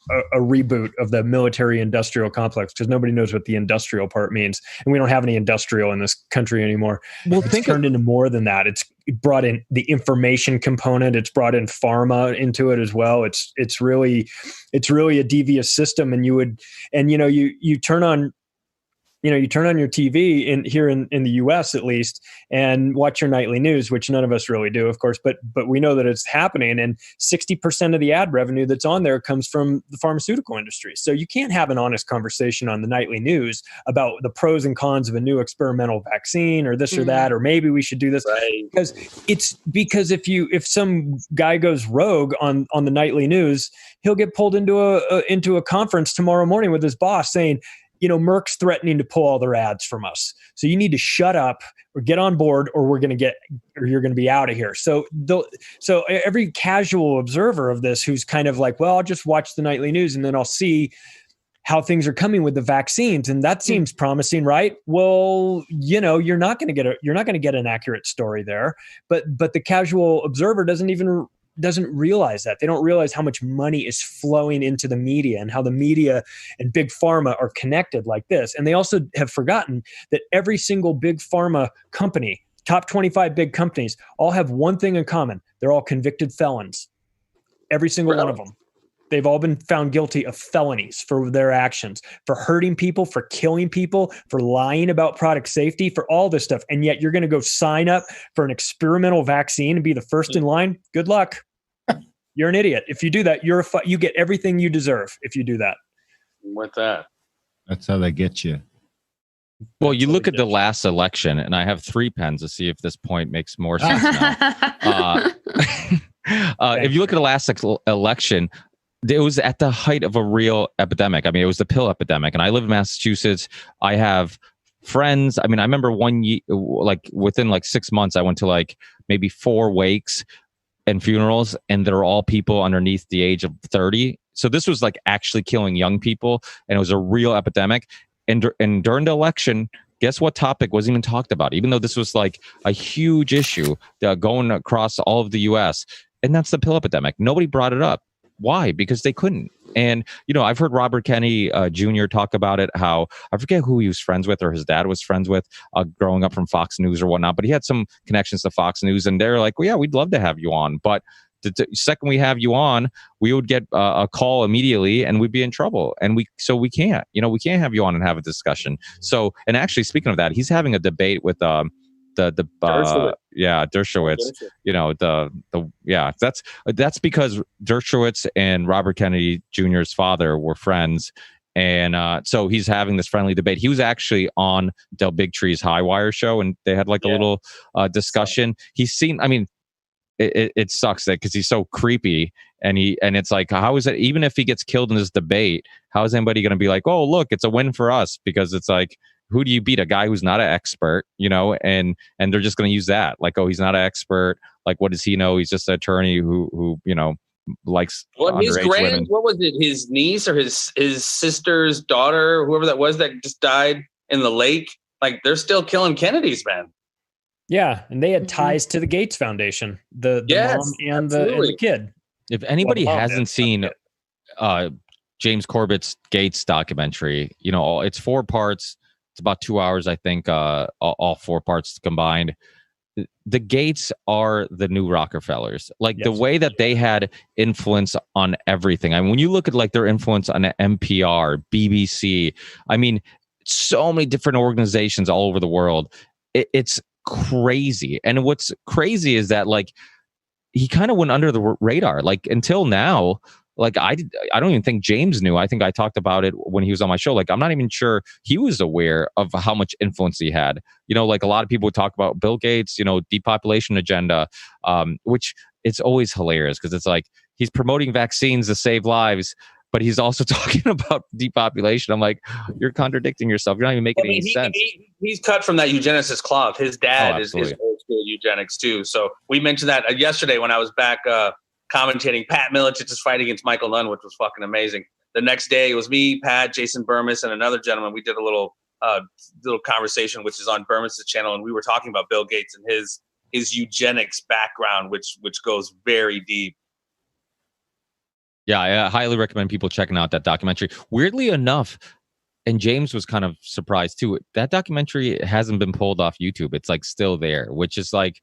a reboot of the military industrial complex, because nobody knows what the industrial part means, and we don't have any industrial in this country anymore. Well, It's turned into more than that. It's brought in the information component. It's brought in pharma into it as well. It's really a devious system. And you turn on your TV here in the US at least, and watch your nightly news, which none of us really do, of course, but we know that it's happening. And 60% of the ad revenue that's on there comes from the pharmaceutical industry. So you can't have an honest conversation on the nightly news about the pros and cons of a new experimental vaccine or this or that, or maybe we should do this. Right. Because if some guy goes rogue on the nightly news, he'll get pulled into a conference tomorrow morning with his boss saying, Merck's threatening to pull all their ads from us. So you need to shut up or get on board, or you're going to be out of here. So every casual observer of this who's kind of like, well, I'll just watch the nightly news and then I'll see how things are coming with the vaccines. And that seems promising, right? Well, you're not going to get an accurate story there, but the casual observer doesn't realize that. They don't realize how much money is flowing into the media and how the media and big pharma are connected like this. And they also have forgotten that every single big pharma company, top 25 big companies, all have one thing in common. They're all convicted felons. Every single one of them. They've all been found guilty of felonies for their actions, for hurting people, for killing people, for lying about product safety, for all this stuff. And yet you're going to go sign up for an experimental vaccine and be the first in line? Good luck. You're an idiot. If you do that, you get everything you deserve if you do that. With that. That's how they get you. Well, you look at the last election, and I have 3 pens to see if this point makes more sense now. If you look at the last election, it was at the height of a real epidemic. I mean, it was the pill epidemic. And I live in Massachusetts. I have friends. I mean, I remember one year, within 6 months, I went to maybe 4 wakes and funerals, and they're all people underneath the age of 30. So this was actually killing young people, and it was a real epidemic. And during the election, guess what topic wasn't even talked about, even though this was a huge issue going across all of the US, and that's the pill epidemic. Nobody brought it up. Why? Because they couldn't. And, I've heard Robert Kennedy Jr. talk about it, how I forget who he was friends with or his dad was friends with growing up from Fox News or whatnot, but he had some connections to Fox News, and they're like, well, yeah, we'd love to have you on. But the second we have you on, we would get a call immediately and we'd be in trouble. And we can't, we can't have you on and have a discussion. So, and actually speaking of that, he's having a debate with Dershowitz. That's because Dershowitz and Robert Kennedy Jr.'s father were friends, and so he's having this friendly debate. He was actually on Del Bigtree's High Wire show, and they had a little discussion. He's seen. I mean, it sucks that because he's so creepy, and it's how is it? Even if he gets killed in this debate, how is anybody going to be like, oh, look, it's a win for us? Because it's who do you beat? A guy who's not an expert, and they're just going to use that. Oh, he's not an expert. What does he know? He's just an attorney who likes underage women. What was it? His niece or his sister's daughter, whoever that was that just died in the lake. They're still killing Kennedys, man. Yeah. And they had ties to the Gates Foundation, the mom and the kid. If anybody hasn't seen James Corbett's Gates documentary, it's 4 parts. It's about 2 hours, I think, all 4 parts combined. The Gates are the new Rockefellers. The way that they had influence on everything. I mean, when you look at their influence on NPR, BBC, I mean, so many different organizations all over the world. It's crazy. And what's crazy is that he kind of went under the radar. Until now, I don't even think James knew. I think I talked about it when he was on my show. I'm not even sure he was aware of how much influence he had. A lot of people would talk about Bill Gates, depopulation agenda, which it's always hilarious because it's he's promoting vaccines to save lives, but he's also talking about depopulation. I'm like, you're contradicting yourself. You're not even making any sense. He's cut from that eugenicist cloth. His dad is old school eugenics too. So we mentioned that yesterday when I was back commentating Pat Militich's fight against Michael Nunn, which was fucking amazing. The next day, it was me, Pat, Jason Bermas, and another gentleman. We did a little conversation, which is on Bermas' channel, and we were talking about Bill Gates and his eugenics background, which goes very deep. Yeah, I highly recommend people checking out that documentary. Weirdly enough, and James was kind of surprised too, that documentary hasn't been pulled off YouTube. It's like still there, which is like,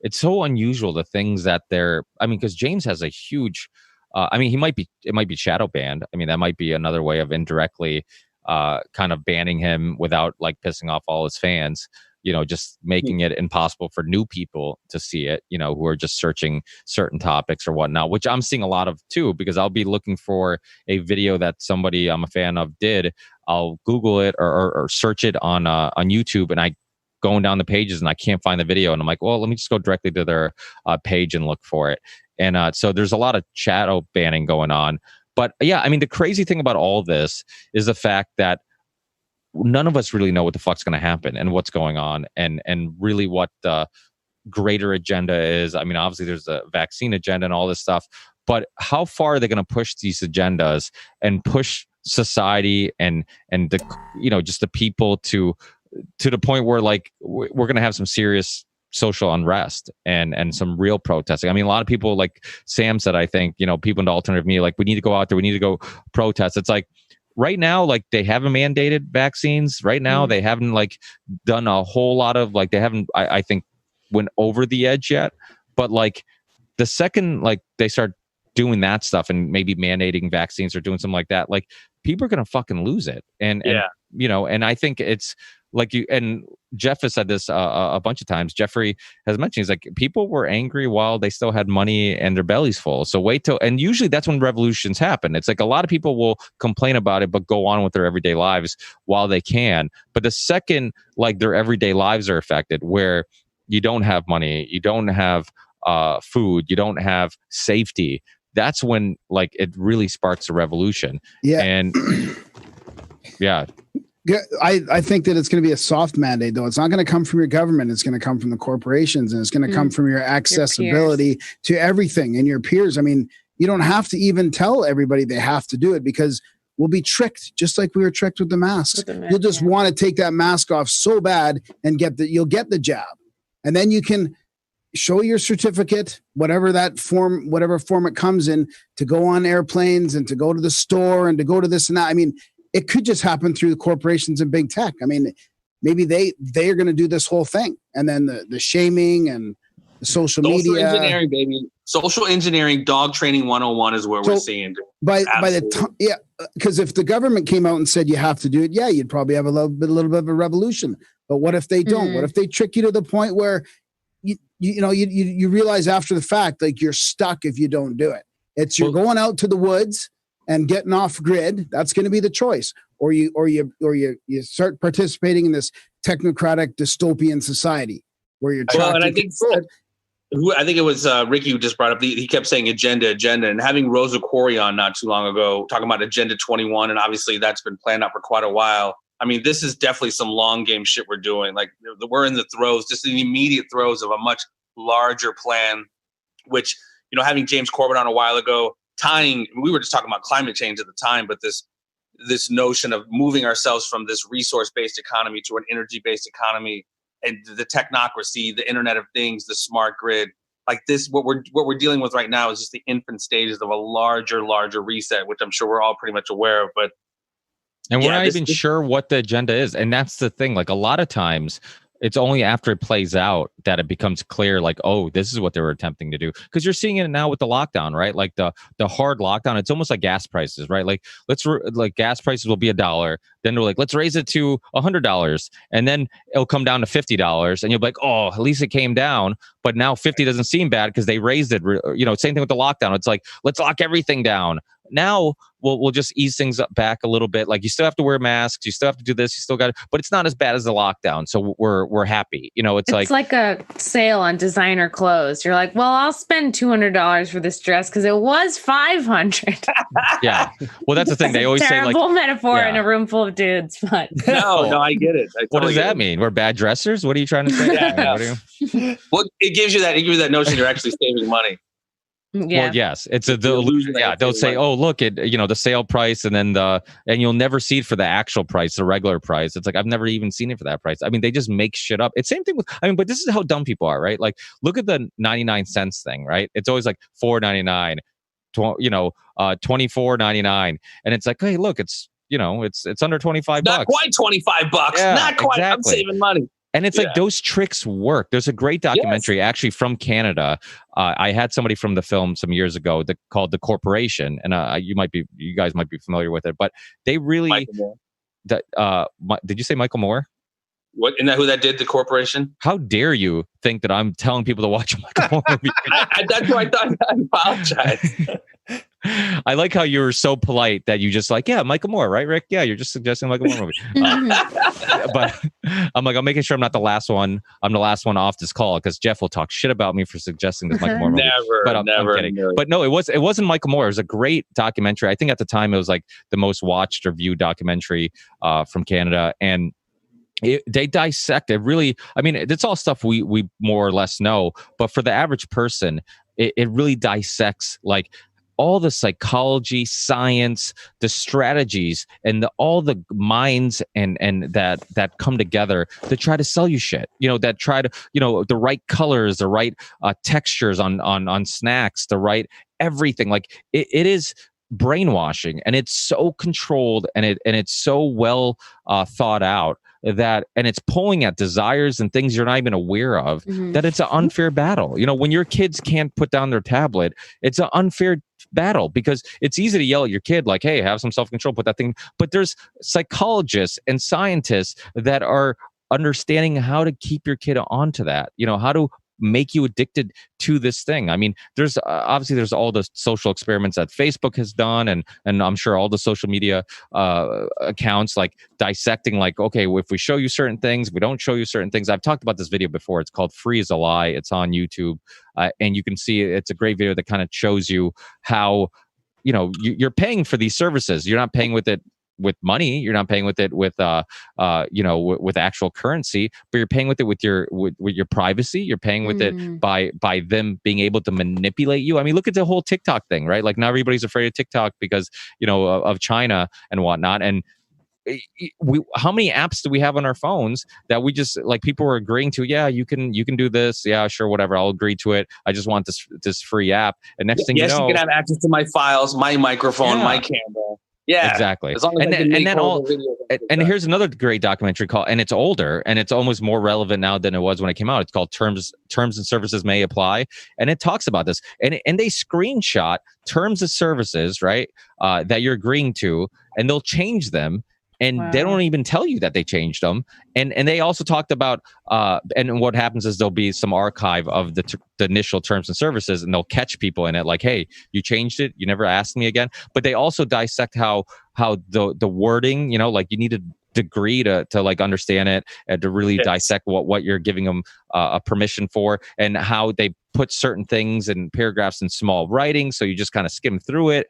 it's so unusual, the things that they're, I mean, because James has a huge, I mean, it might be shadow banned. I mean, that might be another way of indirectly kind of banning him without like pissing off all his fans, just making it impossible for new people to see it, who are just searching certain topics or whatnot, which I'm seeing a lot of too, because I'll be looking for a video that somebody I'm a fan of did. I'll Google it or search it on YouTube, and I going down the pages and I can't find the video, and I'm like, well, let me just go directly to their page and look for it. And so there's a lot of shadow banning going on. But yeah, I mean, the crazy thing about all this is the fact that none of us really know what the fuck's going to happen and what's going on, and really what the greater agenda is. I mean, obviously there's a vaccine agenda and all this stuff, but how far are they going to push these agendas and push society and the just the people to the point where like we're going to have some serious social unrest and some real protesting. I mean, a lot of people, like Sam said, I think, people in the alternative media, like, we need to go out there, we need to go protest. It's like, right now, like, they haven't mandated vaccines. Right now, they haven't like done a whole lot of like, they haven't, I think, went over the edge yet. But like, the second like they start doing that stuff and maybe mandating vaccines or doing something like that, like, people are gonna fucking lose it. And and I think it's like you and Jeff has said this a bunch of times. Jeffrey has mentioned, he's like, people were angry while they still had money and their bellies full. So wait till, and usually that's when revolutions happen. It's like a lot of people will complain about it, but go on with their everyday lives while they can. But the second like their everyday lives are affected, where you don't have money, you don't have food, you don't have safety, that's when like it really sparks a revolution. Yeah. And yeah. I think that it's going to be a soft mandate, though. It's not going to come from your government. It's going to come from the corporations, and it's going to come from your accessibility to everything and your peers. I mean, you don't have to even tell everybody they have to do it, because we'll be tricked, just like we were tricked with the masks. You'll just want to take that mask off so bad and you'll get the jab, and then you can show your certificate, whatever form it comes in, to go on airplanes and to go to the store and to go to this and that. I mean, it could just happen through the corporations and big tech. I mean, maybe they are going to do this whole thing, and then the shaming and the social media. Social engineering, baby. Social engineering, dog training 101 is where we're seeing. By the time, because if the government came out and said you have to do it, you'd probably have a little bit of a revolution. But what if they don't? What if they trick you to the point where you realize after the fact, like, you're stuck if you don't do it? You're going out to the woods and getting off grid. That's going to be the choice, or you start participating in this technocratic dystopian society where you're trying. And I think it was Ricky who just brought up. He kept saying agenda, and having Rosa Quarry on not too long ago talking about Agenda 21, and obviously that's been planned out for quite a while. I mean, this is definitely some long game shit we're doing. Like, we're in the throes, just in the immediate throes of a much larger plan, which, having James Corbett on a while ago, we were just talking about climate change at the time, but this notion of moving ourselves from this resource-based economy to an energy-based economy, and the technocracy, the Internet of Things, the smart grid, like this, what we're dealing with right now is just the infant stages of a larger reset, which I'm sure we're all pretty much aware of. But we're not even sure what the agenda is, and that's the thing. Like, a lot of times, it's only after it plays out that it becomes clear, like, oh, this is what they were attempting to do. Because you're seeing it now with the lockdown, right? Like the hard lockdown. It's almost like gas prices, right? Like, gas prices will be $1. Then they're like, let's raise it to $100, and then it'll come down to $50, and you'll be like, oh, at least it came down. But now 50 doesn't seem bad because they raised it. Same thing with the lockdown. It's like, let's lock everything down. Now we'll just ease things up back a little bit. Like, you still have to wear masks, you still have to do this, you still got it, but it's not as bad as the lockdown. So we're happy. It's like a sale on designer clothes. You're like, well, I'll spend $200 for this dress because it was $500. Yeah. Well, that's the thing. They always say, like, terrible metaphor in a room full of dudes. But no, I get it. What does that mean? We're bad dressers? What are you trying to say? Well, it gives you that notion you're actually saving money. Yeah. Well, yes, it's the illusion. Yeah, they'll say, "Oh, look at the sale price," and then and you'll never see it for the actual price, the regular price. It's like, I've never even seen it for that price. I mean, they just make shit up. It's same thing with. I mean, but this is how dumb people are, right? Like, look at the 99 cents thing, right? It's always like $4.99. $24.99, and it's like, hey, look, it's it's under $25. Not quite $25. Yeah, Not quite. exactly. I'm saving money. And it's like those tricks work. There's a great documentary actually from Canada. I had somebody from the film some years ago called The Corporation, and you guys might be familiar with it. But they really, did you say Michael Moore? What? Isn't that who that did? The Corporation? How dare you think that I'm telling people to watch a Michael Moore movie? That's what I thought. I apologize. I like how you were so polite that you just like, yeah, Michael Moore, right, Rick? Yeah, you're just suggesting Michael Moore movie. But I'm making sure I'm not the last one. I'm the last one off this call because Jeff will talk shit about me for suggesting this Michael Moore movie. I'm kidding. Never. But no, it wasn't Michael Moore. It was a great documentary. I think at the time it was like the most watched or viewed documentary from Canada, and they dissect it really. I mean, it's all stuff we more or less know, but for the average person, it really dissects like all the psychology, science, the strategies, and all the minds and that come together to try to sell you shit. That try to the right colors, the right textures on snacks, the right everything. Like it is brainwashing, and it's so controlled, and it's so well thought out that, and it's pulling at desires and things you're not even aware of, that it's an unfair battle. When your kids can't put down their tablet, it's an unfair battle because it's easy to yell at your kid like, hey, have some self-control, put that thing. But there's psychologists and scientists that are understanding how to keep your kid onto that, how to make you addicted to this thing. I mean, there's obviously there's all the social experiments that Facebook has done, and I'm sure all the social media accounts like dissecting, like, okay, if we show you certain things, we don't show you certain things. I've talked about this video before. It's called Free is a Lie. It's on YouTube, and you can see it's a great video that kind of shows you how you're paying for these services. You're not paying with money. You're not paying with it with with actual currency, but you're paying with it with your privacy. You're paying with it by them being able to manipulate you. I mean, look at the whole TikTok thing, right? Like now everybody's afraid of TikTok because of China and whatnot. And how many apps do we have on our phones that we just like people are agreeing to? Yeah, you can do this. Yeah, sure, whatever. I'll agree to it. I just want this free app. And next thing you know, you can have access to my files, my microphone, my camera. Yeah, exactly. As long as and here's another great documentary called, and it's older and it's almost more relevant now than it was when it came out. It's called Terms and Services May Apply, and it talks about this. And they screenshot terms of services, right, that you're agreeing to, and they'll change them. And they don't even tell you that they changed them. And they also talked about, and what happens is there'll be some archive of the initial terms and services, and they'll catch people in it like, hey, you changed it. You never asked me again. But they also dissect how the wording, like you need a degree to like understand it and to really dissect what you're giving them a permission for, and how they put certain things in paragraphs in small writing, so you just kind of skim through it,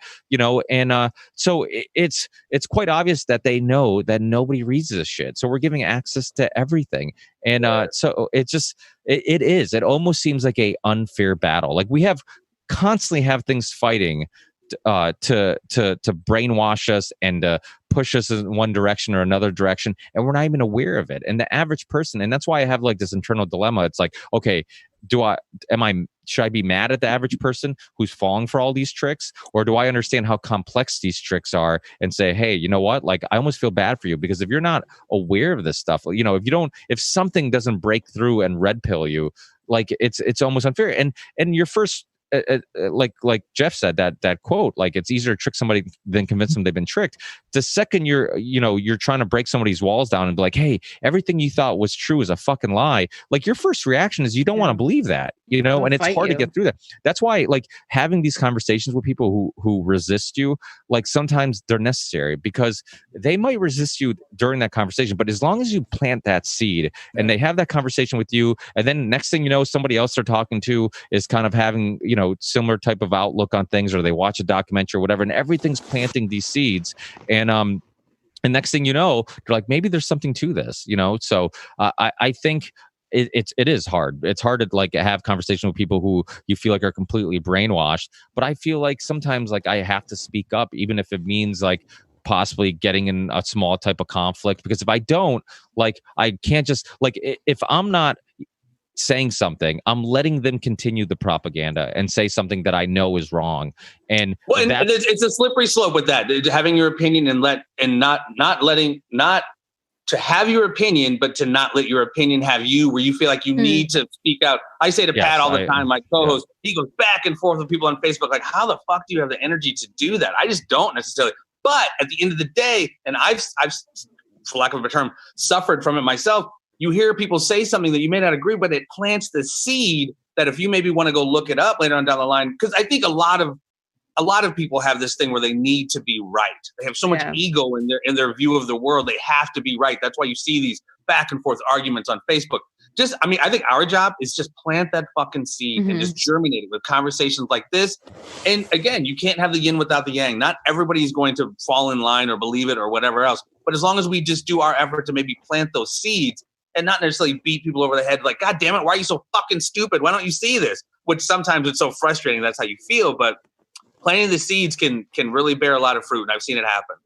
and so it's quite obvious that they know that nobody reads this shit, so we're giving access to everything. And so it almost seems like a unfair battle. Like we constantly have things fighting to brainwash us and to push us in one direction or another direction, and we're not even aware of it. And the average person, and that's why I have like this internal dilemma. It's like, okay, should I be mad at the average person who's falling for all these tricks, or do I understand how complex these tricks are and say, hey, you know what? Like, I almost feel bad for you, because if you're not aware of this stuff, if something doesn't break through and red pill you, like it's almost unfair. And your first, like Jeff said, that quote, like it's easier to trick somebody than convince them they've been tricked. The second you're trying to break somebody's walls down and be like, hey, everything you thought was true is a fucking lie, like your first reaction is you don't want to believe that, and it's hard to get through that. That's why like having these conversations with people who resist you, like sometimes they're necessary, because they might resist you during that conversation, but as long as you plant that seed and they have that conversation with you, and then next thing you know, somebody else they're talking to is kind of having similar type of outlook on things, or they watch a documentary or whatever, and everything's planting these seeds, and next thing you know, you're like, maybe there's something to this, So I think it is hard. It's hard to like have conversation with people who you feel like are completely brainwashed. But I feel like sometimes like I have to speak up, even if it means like possibly getting in a small type of conflict, because if I don't, like, I can't just like, if I'm not saying something, I'm letting them continue the propaganda and say something that I know is wrong. And it's a slippery slope with that, having your opinion and not to have your opinion, but to not let your opinion have you, where you feel like you need to speak out. I say to Pat all the time, my co-host, he goes back and forth with people on Facebook, like, how the fuck do you have the energy to do that? I just don't necessarily. But at the end of the day, and I've for lack of a better term, suffered from it myself. You hear people say something that you may not agree, but it plants the seed that if you maybe want to go look it up later on down the line, because I think a lot of people have this thing where they need to be right. They have so much ego in their view of the world. They have to be right. That's why you see these back and forth arguments on Facebook. I think our job is just plant that fucking seed and just germinate it with conversations like this. And again, you can't have the yin without the yang. Not everybody's going to fall in line or believe it or whatever else. But as long as we just do our effort to maybe plant those seeds and not necessarily beat people over the head like, God damn it, why are you so fucking stupid? Why don't you see this? Which sometimes it's so frustrating. That's how you feel. But planting the seeds can really bear a lot of fruit. And I've seen it happen.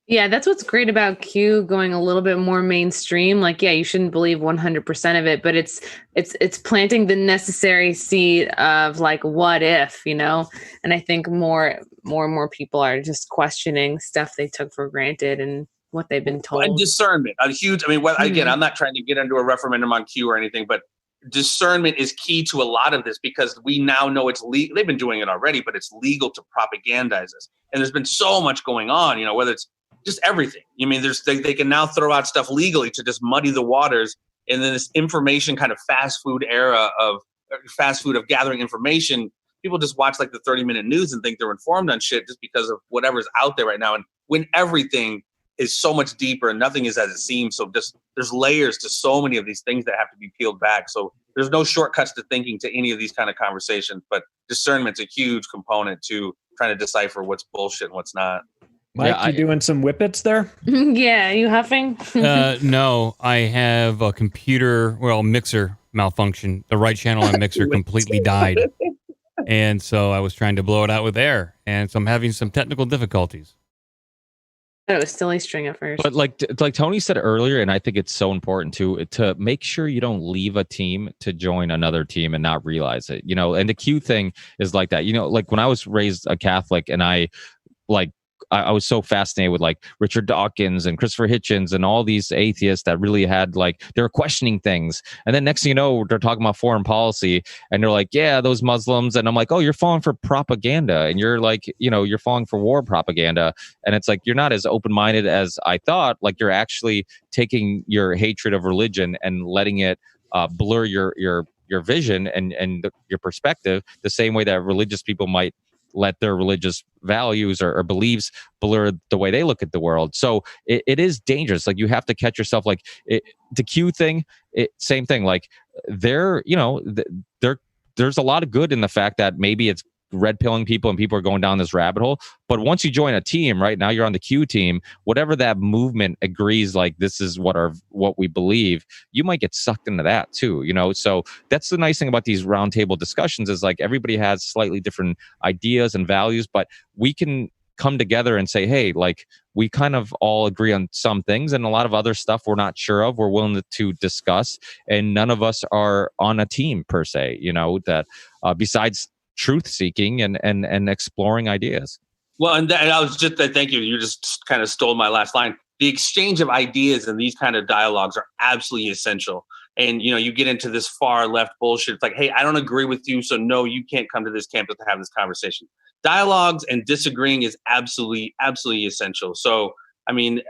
Yeah, that's what's great about Q going a little bit more mainstream. Like, yeah, you shouldn't believe 100% of it, but it's planting the necessary seed of like, what if, you know? And I think more and more people are just questioning stuff they took for granted and what they've been told. And discernment, again, I'm not trying to get into a referendum on Q or anything, but discernment is key to a lot of this, because we now know it's legal. They've been doing it already, but it's legal to propagandize this. And there's been so much going on, you know, whether it's just everything. I mean, they can now throw out stuff legally to just muddy the waters. And then this information kind of fast food of gathering information, people just watch like the 30-minute news and think they're informed on shit just because of whatever's out there right now. And when everything is so much deeper and nothing is as it seems. So just there's layers to so many of these things that have to be peeled back. So there's no shortcuts to thinking to any of these kind of conversations, but discernment's a huge component to trying to decipher what's bullshit and what's not. Mike, you doing some whippets there? Yeah, you huffing? No, I have a mixer malfunction. The right channel on mixer completely died. And so I was trying to blow it out with air. And so I'm having some technical difficulties. It was silly string at first. But like Tony said earlier, and I think it's so important to make sure you don't leave a team to join another team and not realize it. You know, and the Q thing is like that. You know, like when I was raised a Catholic and I was so fascinated with like Richard Dawkins and Christopher Hitchens and all these atheists that really had like, they were questioning things. And then next thing you know, they're talking about foreign policy and they're like, yeah, those Muslims. And I'm like, oh, you're falling for propaganda. And you're like, you know, you're falling for war propaganda. And it's like, you're not as open-minded as I thought. Like you're actually taking your hatred of religion and letting it blur your vision and your perspective the same way that religious people might let their religious values or beliefs blur the way they look at the world. So it is dangerous. Like you have to catch yourself. Like the Q thing, same thing. Like there's a lot of good in the fact that maybe it's red pilling people and people are going down this rabbit hole. But once you join a team, right now you're on the Q team, whatever that movement agrees, like this is what we believe, you might get sucked into that too, you know? So that's the nice thing about these roundtable discussions is like everybody has slightly different ideas and values, but we can come together and say, hey, like we kind of all agree on some things and a lot of other stuff we're not sure of, we're willing to discuss, and none of us are on a team per se, you know, that besides truth seeking and exploring ideas. Well, and I was just thank you. You just kind of stole my last line. The exchange of ideas and these kind of dialogues are absolutely essential. And, you know, you get into this far left bullshit. It's like, hey, I don't agree with you. So no, you can't come to this campus to have this conversation. Dialogues and disagreeing is absolutely essential. So, I mean,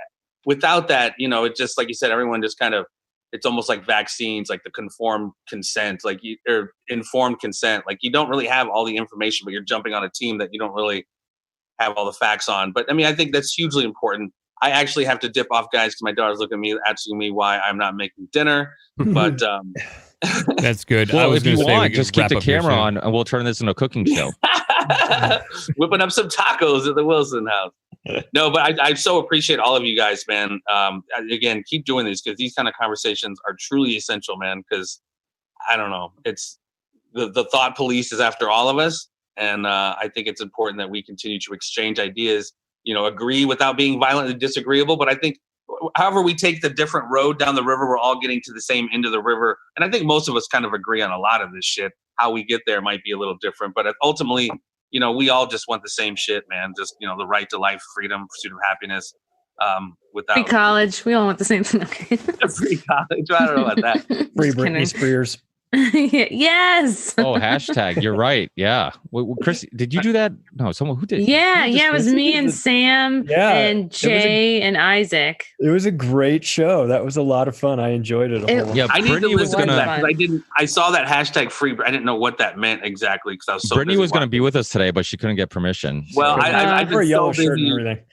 without that, you know, it just, like you said, everyone just kind of, it's almost like vaccines, like the conformed consent, or informed consent. Like you don't really have all the information, but you're jumping on a team that you don't really have all the facts on. But I mean, I think that's hugely important. I actually have to dip off, guys, because my daughter's looking at me, asking me why I'm not making dinner. But that's good. Well, if you want, just keep the camera on and we'll turn this into a cooking show. Whipping up some tacos at the Wilson house. No, but I so appreciate all of you guys, man. Again, keep doing these because these kind of conversations are truly essential, man. Because I don't know, it's the thought police is after all of us, and I think it's important that we continue to exchange ideas. You know, agree without being violently disagreeable. But I think however we take the different road down the river, we're all getting to the same end of the river. And I think most of us kind of agree on a lot of this shit. How we get there might be a little different, but ultimately, we all just want the same shit, man. Just, the right to life, freedom, pursuit of happiness. Without free college. We all want the same thing. Free college. I don't know about that. Free Britney Spears. Yes. Oh, hashtag. You're right. Yeah. Chris, did you do that? No, someone who did. Yeah. It was me and Sam and Jay and Isaac. It was a great show. That was a lot of fun. I enjoyed it. Yeah, I need to Brittany was listen to gonna. that because I saw that hashtag free. I didn't know what that meant exactly because I was so. Brittany busy was going to watching. be with us today, but she couldn't get permission. Well, I've For a been so yellow shirt and busy. everything.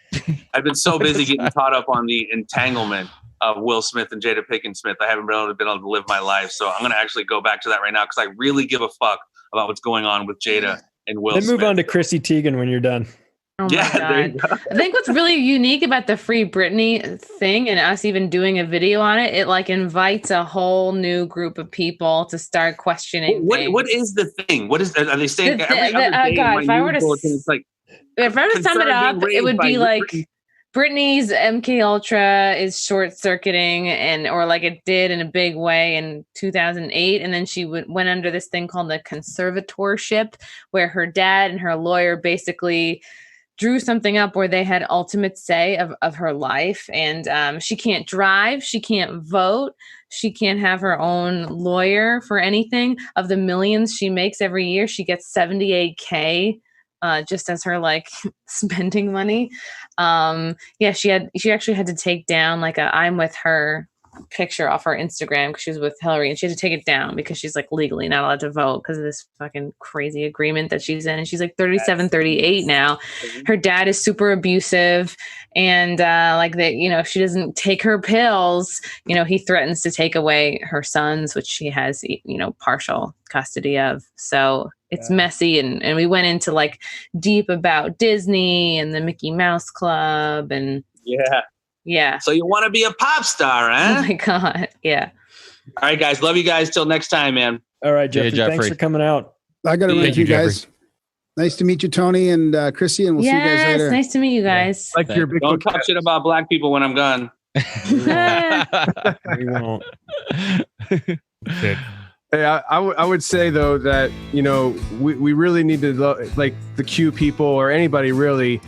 I've been so busy getting caught up on the entanglement of Will Smith and Jada Pinkett Smith. I haven't been able to live my life. So I'm going to actually go back to that right now because I really give a fuck about what's going on with Jada and Will Then Smith. move on to Chrissy Teigen when you're done. Oh Yeah, my there you God. go. I think what's really unique about the Free Britney thing and us even doing a video on it, it like invites a whole new group of people to start questioning things. What is the thing? What is are they saying? The- every the- other day in God, my if I were news to bulletin, it's like If I were to sum it concern up, being it would raised be by like Britney's MK Ultra is short circuiting or like it did in a big way in 2008. And then she went under this thing called the conservatorship, where her dad and her lawyer basically drew something up where they had ultimate say of her life. And she can't drive. She can't vote. She can't have her own lawyer for anything. Of the millions she makes every year, she gets $78K. Just as her like spending money. She actually had to take down like a I'm with her picture off her Instagram because she was with Hillary, and she had to take it down because she's like legally not allowed to vote because of this fucking crazy agreement that she's in. And she's like 37, 38 now. Her dad is super abusive, and if she doesn't take her pills, he threatens to take away her sons, which she has, partial custody of. So it's messy. And we went into like deep about Disney and the Mickey Mouse Club and yeah. So you want to be a pop star, huh? Oh my God. Yeah. All right, guys. Love you guys. Till next time, man. All right, Jeffrey. Jeffrey. Thanks for coming out. I got to run Thank to you you, guys. Nice to meet you, Tony and Chrissy, and we'll see you guys later. Nice to meet you guys. Like your big Don't talk shit about black people when I'm gone. We won't. Hey, I would say though that we really need to like the Q people or anybody really,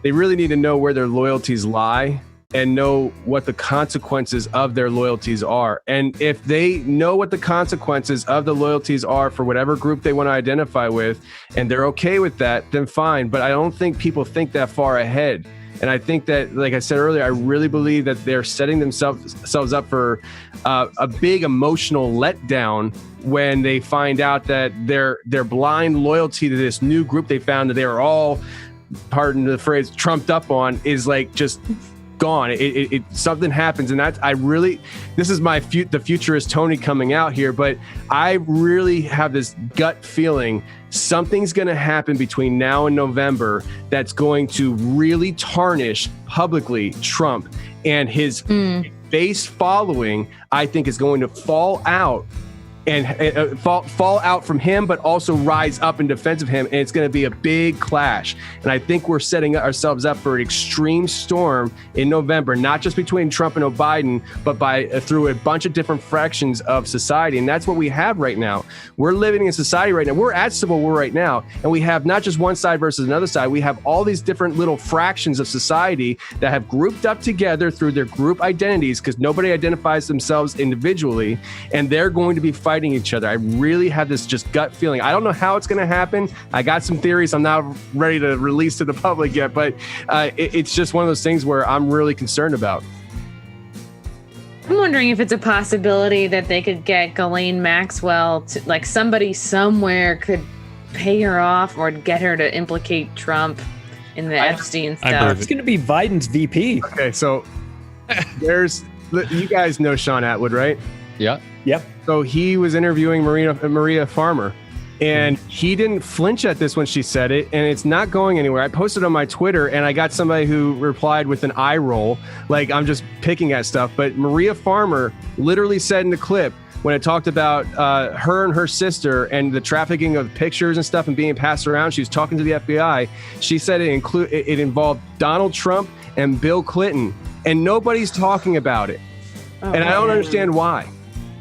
they really need to know where their loyalties lie and know what the consequences of their loyalties are. And if they know what the consequences of the loyalties are for whatever group they want to identify with, and they're okay with that, then fine. But I don't think people think that far ahead. And I think that, like I said earlier, I really believe that they're setting themselves up for a big emotional letdown when they find out that their blind loyalty to this new group they found that they are all, pardon the phrase, trumped up on is like just gone. It something happens, and that's this is the futurist Tony coming out here, but I really have this gut feeling something's going to happen between now and November that's going to really tarnish publicly Trump, and his base following I think is going to fall out and fall out from him, but also rise up in defense of him. And it's going to be a big clash. And I think we're setting ourselves up for an extreme storm in November, not just between Trump and Biden, but through a bunch of different fractions of society. And that's what we have right now. We're living in society right now. We're at Civil War right now. And we have not just one side versus another side. We have all these different little fractions of society that have grouped up together through their group identities, because nobody identifies themselves individually. And they're going to be fighting each other. I really have this just gut feeling. I don't know how it's going to happen. I got some theories I'm not ready to release to the public yet, but it's just one of those things where I'm really concerned about. I'm wondering if it's a possibility that they could get Ghislaine Maxwell to, like, somebody somewhere could pay her off or get her to implicate Trump in the Epstein stuff. It's going to be Biden's VP. Okay, so you guys know Sean Atwood, right? Yeah. Yep. So he was interviewing Maria Farmer, and he didn't flinch at this when she said it, and it's not going anywhere. I posted on my Twitter, and I got somebody who replied with an eye roll, like I'm just picking at stuff. But Maria Farmer literally said in the clip, when it talked about her and her sister and the trafficking of pictures and stuff and being passed around, she was talking to the FBI. She said it involved Donald Trump and Bill Clinton, and nobody's talking about it. And I don't understand why.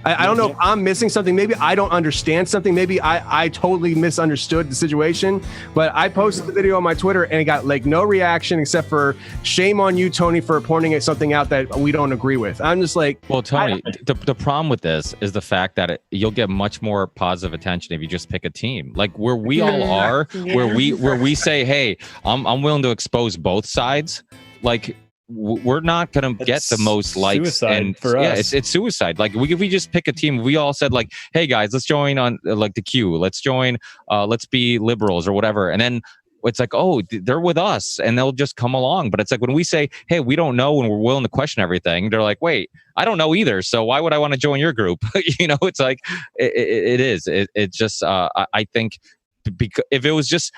I don't know if I'm missing something. Maybe I don't understand something. Maybe I totally misunderstood the situation. But I posted the video on my Twitter and it got like no reaction except for shame on you, Tony, for pointing something out that we don't agree with. I'm just like, well, Tony, the problem with this is the fact that you'll get much more positive attention if you just pick a team, like where we all are, where we say, hey, I'm willing to expose both sides. Like, we're not going to get the most likes, and for us. It's suicide. Like if we just pick a team, we all said like, hey guys, let's join on like the Q, let's join, let's be liberals or whatever. And then it's like, oh, they're with us and they'll just come along. But it's like when we say, hey, we don't know and we're willing to question everything, they're like, wait, I don't know either. So why would I want to join your group? It's like, it just, I think if it was just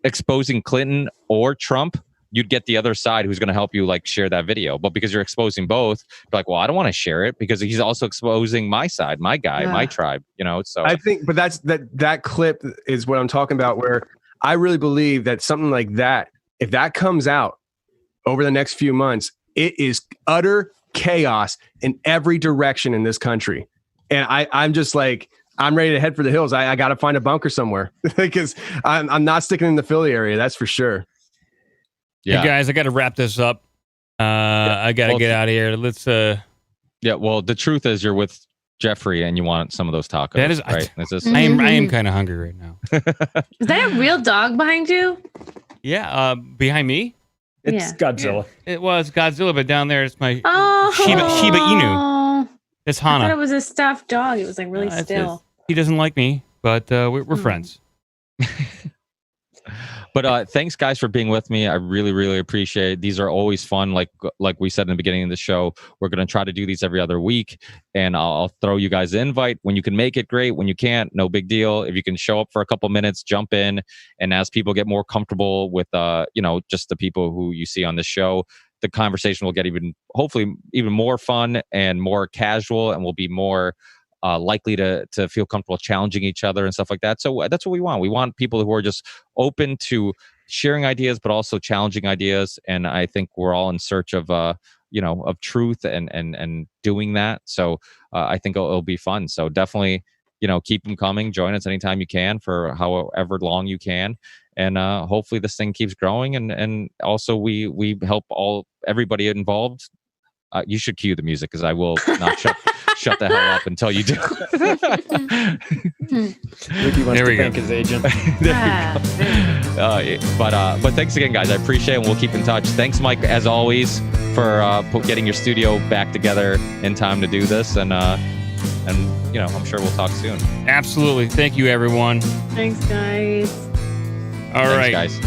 exposing Clinton or Trump, you'd get the other side who's going to help you like share that video. But because you're exposing both, you're like, well, I don't want to share it because he's also exposing my side, my guy, my tribe, so I think, but that clip is what I'm talking about, where I really believe that something like that, if that comes out over the next few months, it is utter chaos in every direction in this country. And I'm just like, I'm ready to head for the hills. I got to find a bunker somewhere because I'm not sticking in the Philly area. That's for sure. Yeah, hey guys, I got to wrap this up. I got to get out of here. Let's. Yeah, well, the truth is, you're with Jeffrey, and you want some of those tacos. That is right. I am kind of hungry right now. Is that a real dog behind you? Yeah, behind me. It's Godzilla. Yeah, it was Godzilla, but down there it's my Shiba Inu. It's Hana. I thought it was a stuffed dog. It was like really still. He doesn't like me, but we're friends. But thanks, guys, for being with me. I really, really appreciate it. These are always fun. Like we said in the beginning of the show, we're going to try to do these every other week. And I'll throw you guys an invite. When you can make it, great. When you can't, no big deal. If you can show up for a couple minutes, jump in. And as people get more comfortable with, just the people who you see on the show, the conversation will get hopefully even more fun and more casual, and we'll be more likely to feel comfortable challenging each other and stuff like that. So that's what we want. We want people who are just open to sharing ideas, but also challenging ideas. And I think we're all in search of, of truth and doing that. So I think it'll be fun. So definitely, keep them coming. Join us anytime you can for however long you can. And hopefully this thing keeps growing. And also we help everybody involved. You should cue the music because I will not shut the hell up until you do. Ricky wants to thank his agent. But thanks again, guys. I appreciate it. And we'll keep in touch. Thanks, Mike, as always, for getting your studio back together in time to do this. And I'm sure we'll talk soon. Absolutely. Thank you, everyone. Thanks, guys. All right, guys.